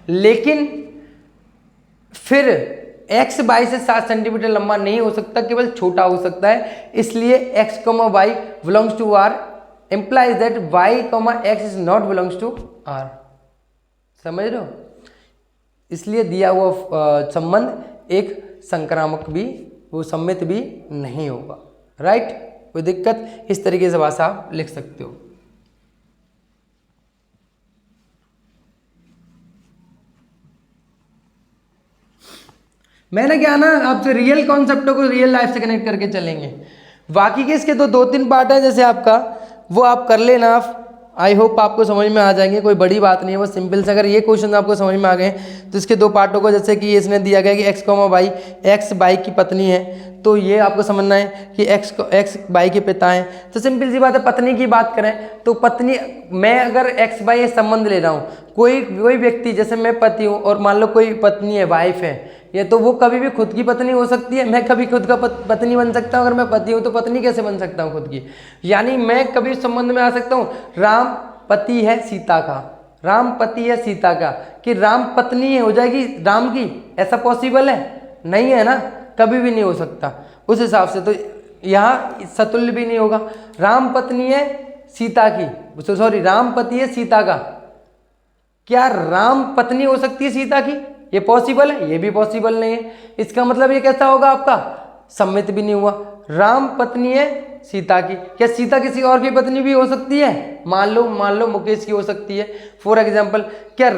लेकिन फिर x y से 7 सेंटीमीटर लंबा नहीं हो सकता, केवल छोटा हो सकता है, इसलिए x, y belongs to r implies that y, x is not belongs to r। समझ रहे हो? इसलिए दिया हुआ संबंध एक संक्रामक भी, वो सम्मित भी नहीं होगा, राइट। कोई दिक्कत? इस तरीके से भाषा आप लिख सकते हो। मैंने क्या ना आपसे रियल कॉन्सेप्टों को रियल लाइफ से कनेक्ट करके चलेंगे। बाकी के इसके तो 2-3 पार्ट हैं, जैसे आपका वो आप कर लेना, आप आई होप आपको समझ में आ जाएंगे, कोई बड़ी बात नहीं है, बस सिंपल से अगर ये क्वेश्चन आपको समझ में आ गए तो इसके 2 पार्टों को, जैसे कि इसने दिया गया कि x, y, x बाई की पत्नी है, तो ये आपको समझना है कि x बाई के पिता हैं। तो सिंपल सी बात है, पत्नी की बात करें तो पत्नी, मैं अगर x बाई ये संबंध ले रहा हूँ, कोई व्यक्ति, जैसे मैं पति हूँ और मान लो कोई पत्नी है, वाइफ है, ये तो वो कभी भी खुद की पत्नी हो सकती है। मैं कभी खुद का पत्नी बन सकता हूँ, अगर मैं पति हूँ तो पत्नी कैसे बन सकता हूँ खुद की? यानी मैं कभी संबंध में आ सकता हूँ, राम पति है सीता का, राम पति है सीता का, कि राम पत्नी हो जाएगी राम की, ऐसा पॉसिबल है? नहीं है ना, कभी भी नहीं हो सकता। उस हिसाब से तो यहाँ सतुल्य भी नहीं होगा। राम पत्नी है सीता की, सॉरी राम पति है सीता का, क्या राम पत्नी हो सकती है सीता की? ये पॉसिबल है? ये भी पॉसिबल नहीं है। इसका मतलब ये कैसा होगा आपका? सम्मित भी नहीं हुआ। राम पत्नी है सीता की, क्या सीता किसी और की पत्नी भी हो सकती है? मान लो मुकेश की हो सकती है, फॉर एग्जाम्पल। क्या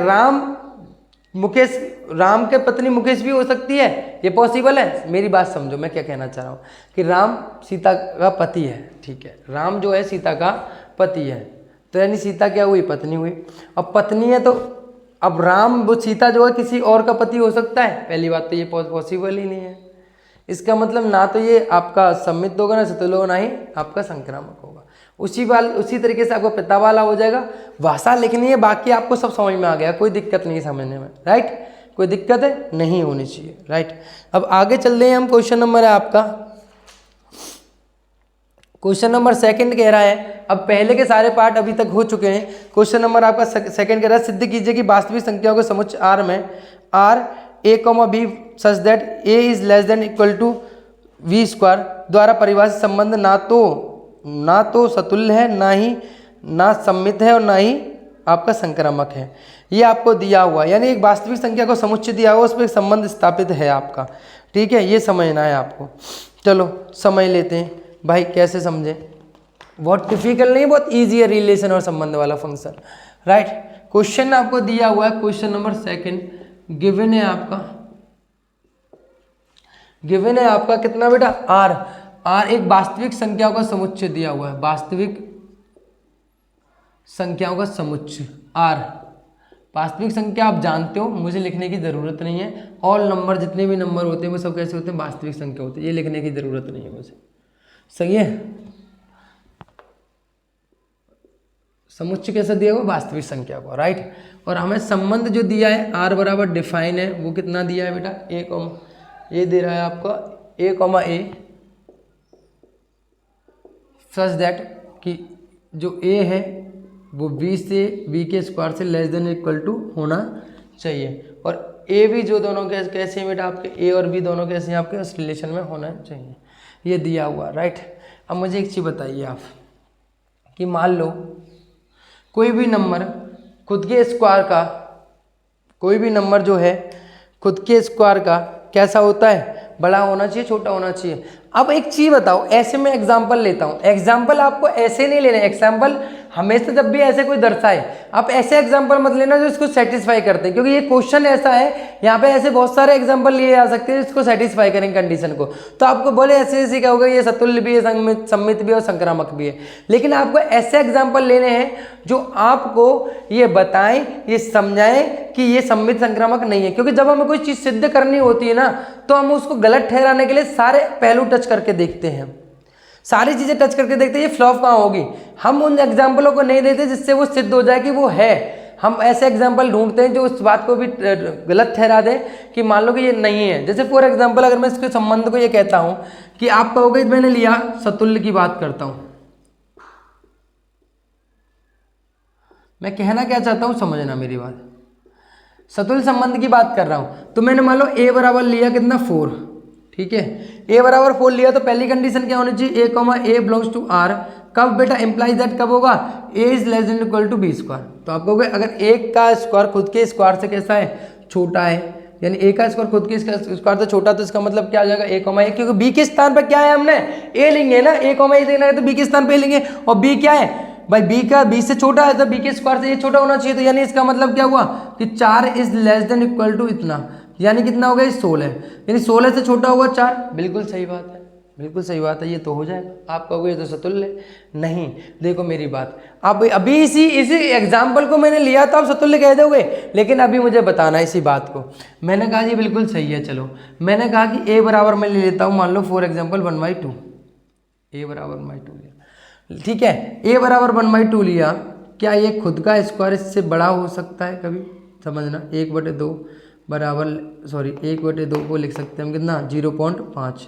राम के पत्नी मुकेश भी हो सकती है? ये पॉसिबल है? मेरी बात समझो, मैं क्या कहना चाह रहा हूँ कि राम सीता का पति है, ठीक है, राम जो है सीता का पति है, तो यानी सीता क्या हुई? पत्नी हुई। अब पत्नी है तो अब राम, वो सीता जो है किसी और का पति हो सकता है? पहली बात तो ये पॉसिबल ही नहीं है। इसका मतलब ना तो ये आपका सम्मित होगा, ना सतुल्य होगा, ना ही आपका संक्रामक होगा। उसी तरीके से आपको पिता वाला हो जाएगा। भाषा लिखनी है, बाकी आपको सब समझ में आ गया, कोई दिक्कत नहीं समझने में, राइट। कोई दिक्कत है? नहीं होनी चाहिए, राइट। अब आगे चल रहे हैं हम, क्वेश्चन नंबर है आपका, क्वेश्चन नंबर 2 कह रहा है, अब पहले के सारे पार्ट अभी तक हो चुके हैं। क्वेश्चन नंबर आपका 2 कह रहा है, सिद्ध कीजिए कि वास्तविक संख्याओं के समुच्चय R में R a, b such that a is less than equal to v square द्वारा परिभाषित संबंध ना तो सतुल्य है, ना सम्मित है, और ना ही आपका संक्रामक है। ये आपको दिया हुआ, यानी एक वास्तविक संख्या को समुच्चय दिया हुआ, उस पर संबंध स्थापित है आपका, ठीक है, ये समझना है आपको। चलो समझ लेते हैं भाई, कैसे समझे, बहुत डिफिकल्ट नहीं, बहुत ईजी है रिलेशन और संबंध वाला फंक्शन, राइट। क्वेश्चन आपको दिया हुआ है, क्वेश्चन नंबर 2 गिवन है आपका कितना बेटा? R एक वास्तविक संख्याओं का समुच्चय दिया हुआ है, वास्तविक संख्याओं का समुच्चय R। वास्तविक संख्या आप जानते हो, मुझे लिखने की ज़रूरत नहीं है। ऑल नंबर, जितने भी नंबर होते हैं वो सब कैसे होते हैं? वास्तविक संख्या होती है, ये लिखने की ज़रूरत नहीं है मुझे, सही है। समुच्चय कैसा दिया हुआ? वास्तविक संख्या को, राइट। और हमें संबंध जो दिया है R बराबर डिफाइन है, वो कितना दिया है बेटा? ये दे रहा है आपका a, सच दैट कि जो a है वो b के स्क्वायर से लेस देन इक्वल टू होना चाहिए, और a भी जो दोनों कैसे हैं बेटा? आपके a और b दोनों कैसे हैं आपके? उस रिलेशन में होना चाहिए, ये दिया हुआ, राइट। अब मुझे एक चीज़ बताइए आप कि मान लो कोई भी नंबर खुद के स्क्वायर का, कोई भी नंबर जो है खुद के स्क्वायर का कैसा होता है, बड़ा होना चाहिए, छोटा होना चाहिए। अब एक चीज बताओ, ऐसे मैं एग्जांपल लेता हूं, एग्जांपल आपको ऐसे नहीं लेने, एग्जांपल हमेशा जब भी ऐसे कोई दर्शाए आप ऐसे एग्जांपल मत लेना जो इसको सेटिस्फाई करते हैं, क्योंकि ये क्वेश्चन ऐसा है, यहाँ पे ऐसे बहुत सारे एग्जांपल लिए जा सकते हैं जिसको सेटिस्फाई करेंगे कंडीशन को। तो आपको बोले ऐसे ऐसे क्या होगा, ये सतुल्य भी है, सम्मित भी है और संक्रामक भी है, लेकिन आपको ऐसे एग्जाम्पल लेने हैं जो आपको ये बताएं, ये समझाएं कि ये सम्मित संक्रामक नहीं है। क्योंकि जब हमें कोई चीज सिद्ध करनी होती है ना, तो हम उसको गलत ठहराने के लिए सारे पहलू टच करके देखते हैं, सारी चीजें टच करके देखते हैं ये फ्लॉप कहाँ होगी। हम उन एग्जाम्पलों को नहीं देते जिससे वो सिद्ध हो जाए कि वो है, हम ऐसे एग्जाम्पल ढूंढते हैं जो उस बात को भी गलत ठहरा दे कि मान लो कि ये नहीं है। जैसे फॉर एग्जाम्पल अगर मैं इसके संबंध को ये कहता हूं कि आप कहोगे मैंने लिया सतुल्य की बात करता हूं, मैं कहना क्या चाहता हूं समझना मेरी बात, सतुल्य संबंध की बात कर रहा हूं। तो मैंने मान लो a बराबर लिया कितना 4, ठीक है, a बराबर 4 लिया तो पहली कंडीशन क्या होनी चाहिए, a बिलोंग्स टू r। कब बेटा, इंप्लाइज दैट कब होगा, a is less than equal to b square. तो आप कहोगे अगर a का स्क्वायर खुद के स्क्वायर से कैसा है, छोटा है, यानी a का स्क्वायर खुद के स्क्वायर से छोटा, तो इसका मतलब क्या आ जाएगा a, क्योंकि b के स्थान पर क्या है, हमने a लेंगे ना, a, देना है तो b के स्थान पे लेंगे, और b क्या है भाई, b का b से छोटा है तो b के स्क्वायर से ये छोटा होना चाहिए। तो यानी इसका मतलब क्या हुआ कि 4 is less than equal to इतना, यानी कितना हो गया 16, यानी 16 से छोटा होगा 4। बिल्कुल सही बात है, बिल्कुल सही बात है, ये तो हो जाएगा। आप कहोगे ये तो सतुल्य नहीं, देखो मेरी बात, अब अभी इसी एग्जाम्पल को मैंने लिया तो आप सतुल्य कह दोगे, लेकिन अभी मुझे बताना है इसी बात को। मैंने कहा जी बिल्कुल सही है, चलो मैंने कहा कि a बराबर मैं ले लेता हूँ, मान लो फॉर एग्जाम्पल 1/2, a बराबर 1/2 लिया, ठीक है, a बराबर 1/2 लिया, क्या ये खुद का स्क्वायर इससे बड़ा हो सकता है कभी, समझना। 1/2 बराबर, सॉरी 1/2 को लिख सकते हैं हम कितना 0.5,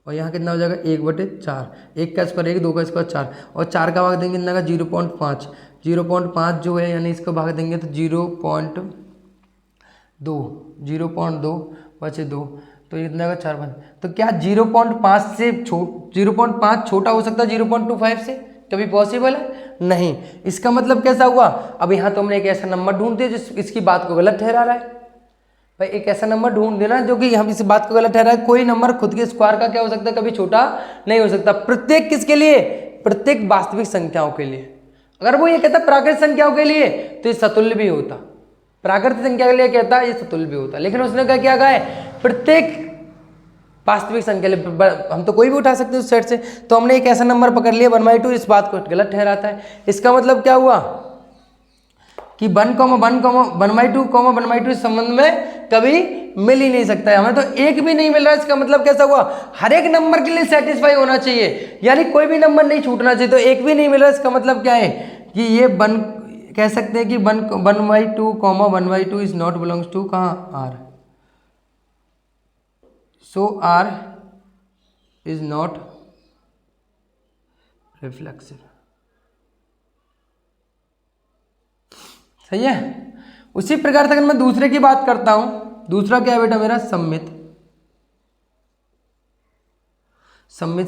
और यहाँ कितना हो जाएगा 1/4, 1 का स्क्वायर 1, 2 का स्क्वायर 4, और 4 का भाग देंगे कितना का 0.5, 0.5 जो है यानी इसको भाग देंगे तो 0.2 बचे 2, तो ये कितना का 4। तो क्या 0.5 से 0.5 छोटा हो सकता है 0.25 से, कभी पॉसिबल है नहीं। इसका मतलब कैसा हुआ, अब यहाँ तो हमने एक ऐसा नंबर ढूंढ दिया जो इसकी बात को गलत ठहरा रहा है। भाई एक ऐसा नंबर ढूंढ देना जो कि हम इस बात को गलत ठहरा है। कोई नंबर खुद के स्क्वायर का क्या हो सकता है, कभी छोटा नहीं हो सकता। प्रत्येक किसके लिए, प्रत्येक वास्तविक संख्याओं के लिए। अगर वो ये कहता प्राकृतिक संख्याओं के लिए तो ये सतुल्य भी होता, प्राकृतिक संख्या के लिए कहता ये सतुल्य भी होता, लेकिन उसने क्या कहा है, प्रत्येक वास्तविक संख्या लिए। हम तो कोई भी उठा सकते हैं उस सेट से, तो हमने एक ऐसा नंबर पकड़ लिया 1/2, इस बात को गलत ठहराता है। इसका मतलब क्या हुआ कि 1,1,2, इस संबंध में कभी मिल ही नहीं सकता है, हमें तो एक भी नहीं मिल रहा है। इसका मतलब कैसा हुआ, हर एक नंबर के लिए सेटिस्फाई होना चाहिए, यानी कोई भी नंबर नहीं छूटना चाहिए। तो एक भी नहीं मिल रहा है, इसका मतलब क्या है कि ये कह सकते हैं कि 1/2, इज नॉट बिलोंग्स टू कहाँ R, so R is not reflexive. सही है। उसी प्रकार से अगर मैं दूसरे की बात करता हूं, दूसरा क्या है बेटा मेरा, सम्मित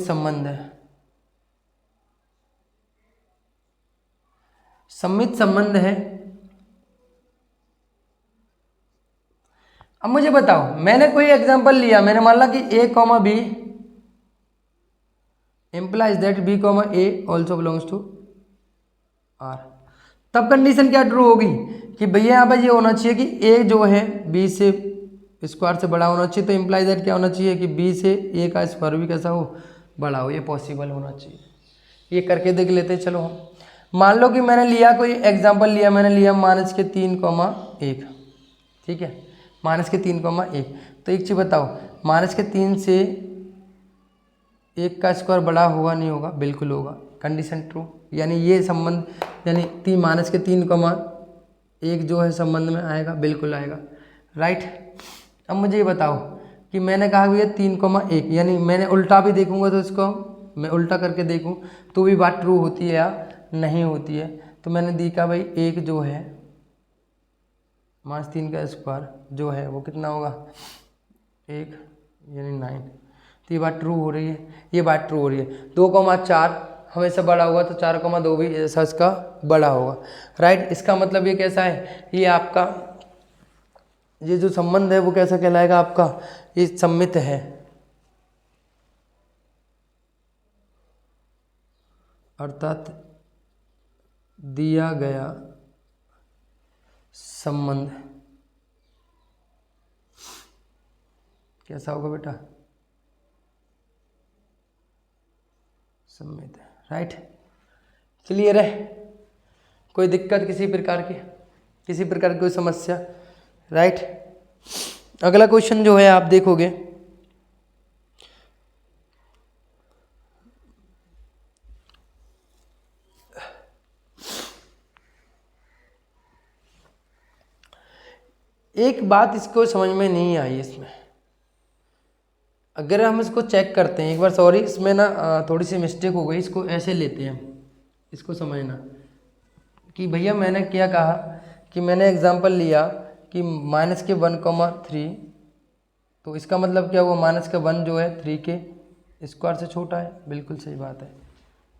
संबंध है। सम्मित संबंध है। अब मुझे बताओ, मैंने कोई एग्जांपल लिया, मैंने मान ला कि a, b implies that b, a also belongs to r। तब कंडीशन क्या ट्रू होगी कि भैया यहाँ पर ये होना चाहिए कि a जो है b से स्क्वायर से बड़ा होना चाहिए, तो इम्प्लाइज दैट क्या होना चाहिए कि b से a का स्क्वायर भी कैसा हो, बड़ा हो। ये पॉसिबल होना चाहिए। ये करके देख लेते हैं। चलो हम मान लो कि मैंने लिया कोई एग्जांपल लिया, मैंने लिया -3,1, ठीक है, -3,1। तो एक चीज़ बताओ, -3 से 1 का स्क्वायर बड़ा होगा नहीं होगा, बिल्कुल होगा, कंडीशन ट्रू। यानी ये संबंध यानी -3,1 जो है संबंध में आएगा, बिल्कुल आएगा, राइट। अब मुझे ये बताओ कि मैंने कहा भैया 3,1, यानी मैंने उल्टा भी देखूंगा तो इसको मैं उल्टा करके देखूं तो भी बात ट्रू होती है या नहीं होती है। तो मैंने देखा भाई 1 जो है -3 का स्क्वायर जो है वो कितना होगा, 1 यानी 9। तो ये बात ट्रू हो रही है, ये बात ट्रू हो रही है। 2,4 हमेशा बड़ा होगा, तो 4,2 भी ऐसा इसका बड़ा होगा, राइट। इसका मतलब ये कैसा है, ये आपका ये जो संबंध है वो कैसा कहलाएगा आपका, ये सम्मित है, अर्थात दिया गया संबंध कैसा होगा बेटा, सम्मित है, राइट। क्लियर है, कोई दिक्कत किसी प्रकार की कोई समस्या, राइट। अगला क्वेश्चन जो है आप देखोगे, एक बात इसको समझ में नहीं आई इसमें, अगर हम इसको चेक करते हैं एक बार, सॉरी इसमें ना थोड़ी सी मिस्टेक हो गई, इसको ऐसे लेते हैं हम, इसको समझना कि भैया मैंने क्या कहा कि मैंने एग्जांपल लिया कि -1,3, तो इसका मतलब क्या हुआ, -1 जो है 3 के स्क्वायर से छोटा है, बिल्कुल सही बात है,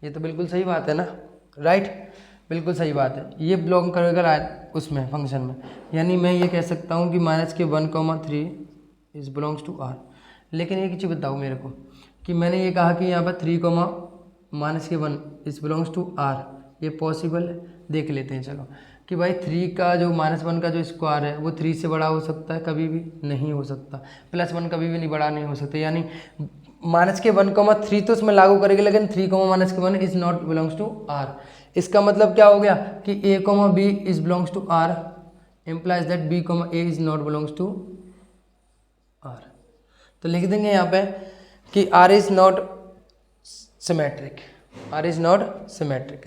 ये तो बिल्कुल सही बात है ना, राइट, बिल्कुल सही बात है, ये बिलोंग करेगा उसमें फंक्शन में, यानी मैं ये कह सकता हूँ कि -1,3 इज बिलोंग्स टू आर। लेकिन एक चीज़ बताओ मेरे को कि मैंने ये कहा कि यहाँ पर 3, -1 इज बिलोंग्स टू आर, ये पॉसिबल है, देख लेते हैं चलो कि भाई 3 का जो -1 का जो स्क्वायर है वो 3 से बड़ा हो सकता है, कभी भी नहीं हो सकता, +1 कभी भी नहीं बड़ा नहीं हो सकता, यानी -1,3 तो उसमें लागू करेगी, लेकिन 3, -1 is not belongs to R. इसका मतलब क्या हो गया कि a, b is belongs to R, implies that b, a is not belongs to R. तो लिख देंगे यहाँ पे कि r is not symmetric,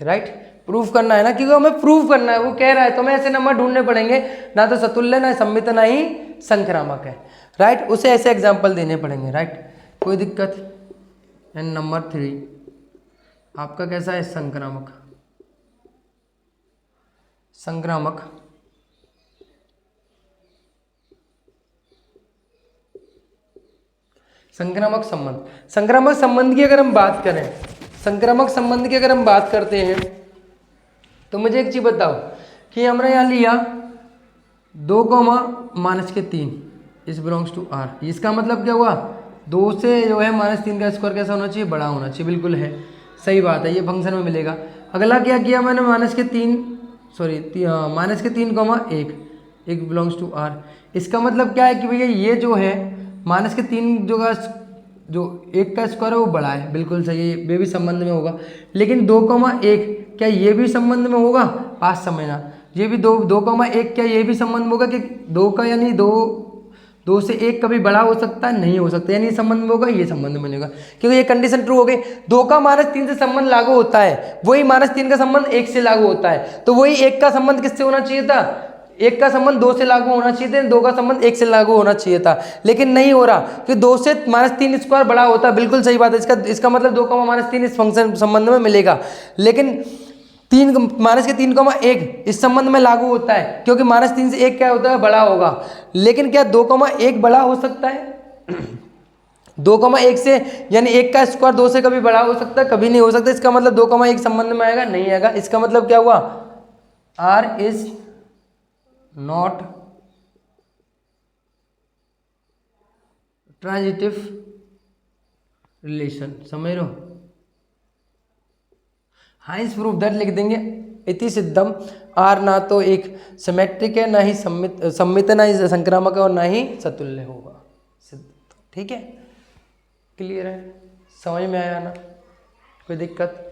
right. Proof करना है ना, क्योंकि हमें प्रूफ करना है, वो कह रहा है तो हमें ऐसे नंबर ढूंढने पड़ेंगे, ना तो सतुल्य, ना सम्मित, ना ही संक्रामक है, राइट, उसे ऐसे एग्जाम्पल देने पड़ेंगे, राइट, कोई दिक्कत। एंड नंबर 3 आपका कैसा है, संक्रामक संक्रामक संबंध की अगर हम बात करें, संक्रामक संबंध की अगर हम बात करते हैं, तो मुझे एक चीज बताओ कि हमने यहाँ लिया 2, -3 इस बिलोंग्स टू आर, इसका मतलब क्या हुआ, 2 से जो है -3 का स्क्वायर कैसा होना चाहिए, बड़ा होना चाहिए, बिल्कुल है, सही बात है, ये फंक्शन में मिलेगा। अगला क्या किया मैंने, -3,1 एक बिलोंग्स टू आर, इसका मतलब क्या है कि भैया ये जो है -3 जो 1 का स्क्वायर है वो बड़ा है, बिल्कुल सही है, ये भी संबंध में होगा। लेकिन 2,1 क्या ये भी संबंध में होगा, पास समझना, ये भी 2,1 क्या ये भी संबंध में होगा कि 2 का यानी 2 से 1 कभी बड़ा हो सकता है, नहीं हो सकता, यानी संबंध में होगा, ये संबंध में नहीं होगा, क्योंकि ये कंडीशन ट्रू हो गई। 2 का -3 से संबंध लागू होता है, वही -3 का संबंध 1 से लागू होता है, तो वही 1 का संबंध किससे होना चाहिए था, 1 का संबंध 2 से लागू होना चाहिए था, 2 का संबंध 1 से लागू होना चाहिए था, लेकिन नहीं हो रहा कि 2 से -3 स्क्वायर बड़ा होता है, बिल्कुल सही बात है, इसका मतलब 2, -3 इस फंक्शन संबंध में मिलेगा, लेकिन -3,1 इस संबंध में लागू होता है, क्योंकि -3 से 1 क्या होता है, बड़ा होगा। लेकिन क्या 2,1 बड़ा हो सकता है 2,1 से, यानी 1 का स्क्वायर 2 से कभी बड़ा हो सकता है, कभी नहीं हो सकता, इसका मतलब 2,1 संबंध में आएगा, नहीं आएगा। इसका मतलब क्या हुआ, R is not transitive relation, समझ लो, हाइंस प्रूफ दैट लिख देंगे, इति सिद्धम, आर ना तो एक सिमेट्रिक है, ना ही सम्मित, ना ही संक्रामक है, और ना ही सतुल्य होगा, सिद्ध, ठीक है, क्लियर है, समझ में आया ना, कोई दिक्कत।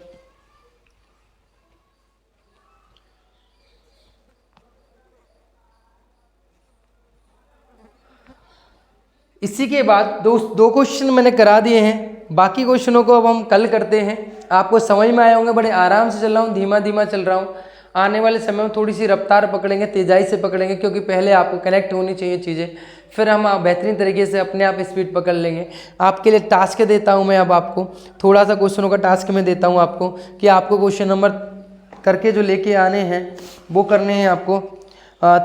इसी के बाद दो क्वेश्चन मैंने करा दिए हैं, बाकी क्वेश्चनों को अब हम कल करते हैं। आपको समझ में आए होंगे, बड़े आराम से चल रहा हूँ, धीमा धीमा चल रहा हूँ, आने वाले समय में थोड़ी सी रफ्तार पकड़ेंगे, तेज़ाई से पकड़ेंगे, क्योंकि पहले आपको कनेक्ट होनी चाहिए चीज़ें, फिर हम बेहतरीन तरीके से अपने आप स्पीड पकड़ लेंगे। आपके लिए टास्क देता हूँ मैं, अब आपको थोड़ा सा क्वेश्चनों का टास्क मैं देता हूँ आपको, कि आपको क्वेश्चन नंबर करके जो लेके आने हैं वो करने हैं आपको,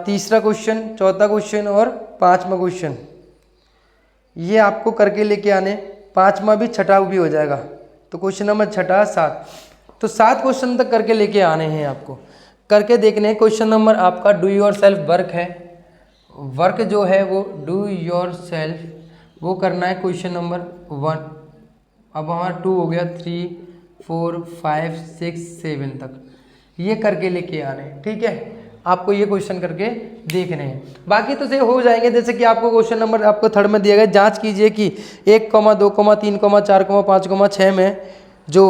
तीसरा क्वेश्चन, चौथा क्वेश्चन और पाँचवा क्वेश्चन, ये आपको करके लेके आने, पाँचवा भी छठा भी हो जाएगा। तो क्वेश्चन नंबर 6, 7 तो 7 क्वेश्चन तक करके लेके आने हैं आपको, करके देखने हैं। क्वेश्चन नंबर आपका डू योर सेल्फ वर्क है, वर्क जो है वो डू योर सेल्फ वो करना है क्वेश्चन नंबर 1। अब हमारा 2 हो गया, 3 4 5 6 7 तक ये करके लेके आने हैं, ठीक है। आपको ये क्वेश्चन करके देखने हैं, बाकी तो से हो जाएंगे। जैसे कि आपको क्वेश्चन नंबर आपको थर्ड में दिया गया, जांच कीजिए कि 1, 2, 3, 4, 5, 6 में जो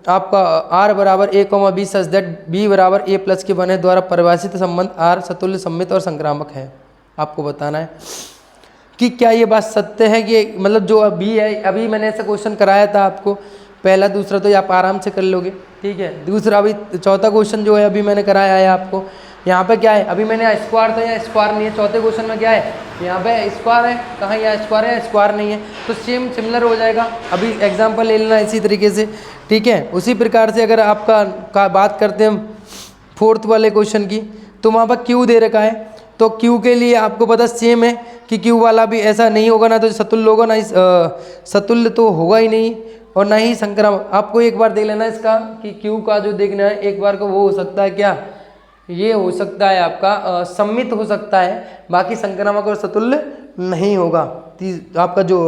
आपका r बराबर a, b such that b बराबर a प्लस के बने द्वारा परिभाषित संबंध r सतुल्य सम्मित और संक्रामक है। आपको बताना है कि क्या ये बात सत्य है कि मतलब जो b है, अभी मैंने ऐसा क्वेश्चन कराया था आपको, पहला दूसरा तो ये आप आराम से कर लोगे, ठीक है। दूसरा अभी चौथा क्वेश्चन जो है अभी मैंने कराया है आपको, यहाँ पे क्या है, अभी मैंने स्क्वायर था, यहाँ स्क्वायर नहीं है। चौथे क्वेश्चन में क्या है, यहाँ पे स्क्वायर है, कहाँ यहाँ स्क्वायर है, स्क्वायर नहीं है, तो सेम सिमिलर हो जाएगा। अभी एग्जांपल ले लेना इसी तरीके से, ठीक है। उसी प्रकार से अगर आपका बात करते हैं फोर्थ वाले क्वेश्चन की, तो वहाँ पर क्यू दे रखा है, तो क्यू के लिए आपको पता सेम है कि क्यू वाला भी ऐसा नहीं होगा, ना तो सतुल्य होगा, ना ही सतुल्य तो होगा ही नहीं, और ना ही संक्रामक। आपको एक बार देख लेना इसका कि क्यू का जो देखना है एक बार को, वो हो सकता है क्या, ये हो सकता है आपका सम्मित हो सकता है, बाकी संक्रामक और सतुल्य नहीं होगा। आपका जो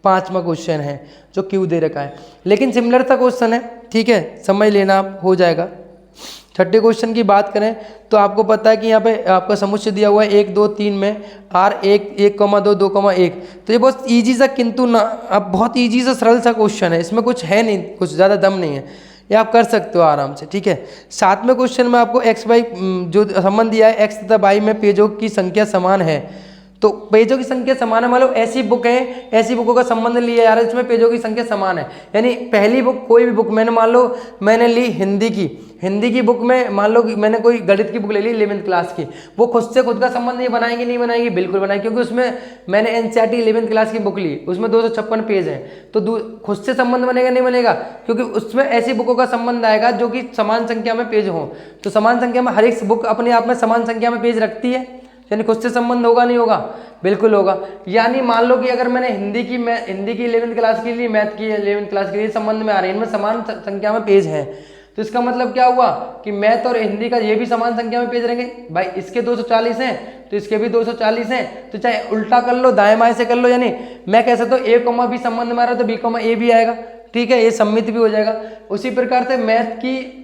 5वां क्वेश्चन है जो क्यू दे रखा है, लेकिन सिमिलर सा क्वेश्चन है, ठीक है, समझ लेना आप, हो जाएगा। छठे क्वेश्चन की बात करें तो आपको पता है कि यहाँ पे आपका समुच्चय दिया हुआ है 1, 2, 3 में r 1, 1, 2, 2, 1, तो ये बहुत ईजी सा, किंतु ना अब बहुत ईजी सा सरल सा क्वेश्चन है, इसमें कुछ है नहीं, कुछ ज़्यादा दम नहीं है, ये आप कर सकते हो आराम से, ठीक है। 7वें क्वेश्चन में आपको x y जो संबंध दिया है, x तथा y में पेजों की संख्या समान है, तो पेजों की संख्या समान है, मतलब ऐसी बुक है, ऐसी बुकों का संबंध लिया यार, इसमें पेजों की संख्या समान है। यानी पहली बुक, कोई भी बुक मैंने मान लो मैंने ली हिंदी की बुक में, मान लो कि मैंने कोई गणित की बुक ले ली 11th क्लास की, वो खुद से खुद का संबंध ये बनाएंगे नहीं बनाएंगे, बिल्कुल बनाएंगे, क्योंकि उसमें मैंने एनसीईआरटी 11th क्लास की बुक ली, उसमें 256 पेज हैं, तो खुद से संबंध बनेगा नहीं बनेगा, क्योंकि उसमें ऐसी बुकों का संबंध आएगा जो कि समान संख्या में पेज हों। तो समान संख्या में हर एक बुक अपने आप में समान संख्या में पेज रखती है, यानी खुद से संबंध होगा नहीं होगा, बिल्कुल होगा। यानी मान लो कि अगर मैंने हिंदी की 11th क्लास के लिए, मैथ की 11th क्लास के लिए संबंध में आ रही है, इनमें समान संख्या में पेज हैं, तो इसका मतलब क्या हुआ कि मैथ और हिंदी का ये भी समान संख्या में पेज रहेंगे। भाई इसके 240 हैं तो इसके भी 240 हैं, तो चाहे उल्टा कर लो, दाएं बाएं से कर लो, यानी मैं कह सकता हूँ a, b संबंध में आ रहा है तो b, a भी आएगा, ठीक है, ये सम्मित भी हो जाएगा। उसी प्रकार से मैथ की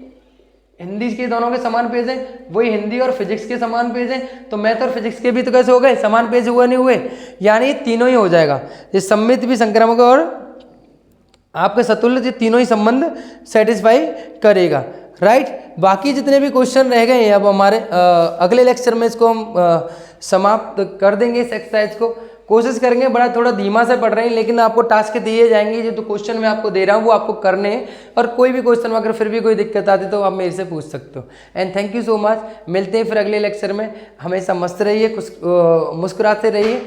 हिंदी के दोनों के समान पेज हैं, वही हिंदी और फिजिक्स के समान पेज हैं, तो मैथ और फिजिक्स के भी तो कैसे हो गए, समान पेज हुए नहीं हुए, यानी तीनों ही हो जाएगा, ये सम्मित भी, संक्रामक और आपके सतुल्य, ये तीनों ही संबंध सेटिस्फाई करेगा, राइट। बाकी जितने भी क्वेश्चन रह गए हैं अब हमारे अगले लेक्चर में इसको हम समाप्त कर देंगे इस एक्सरसाइज को। कोशिश करेंगे, बड़ा थोड़ा धीमा से पढ़ रहे हैं, लेकिन आपको टास्क दिए जाएंगे, जो तो क्वेश्चन मैं आपको दे रहा हूँ वो आपको करने हैं, और कोई भी क्वेश्चन में अगर फिर भी कोई दिक्कत आती तो आप मेरे से पूछ सकते हो। And thank you so much, मिलते हैं फिर अगले लेक्चर में। हमेशा मस्त रहिए, मुस्कुराते रहिए।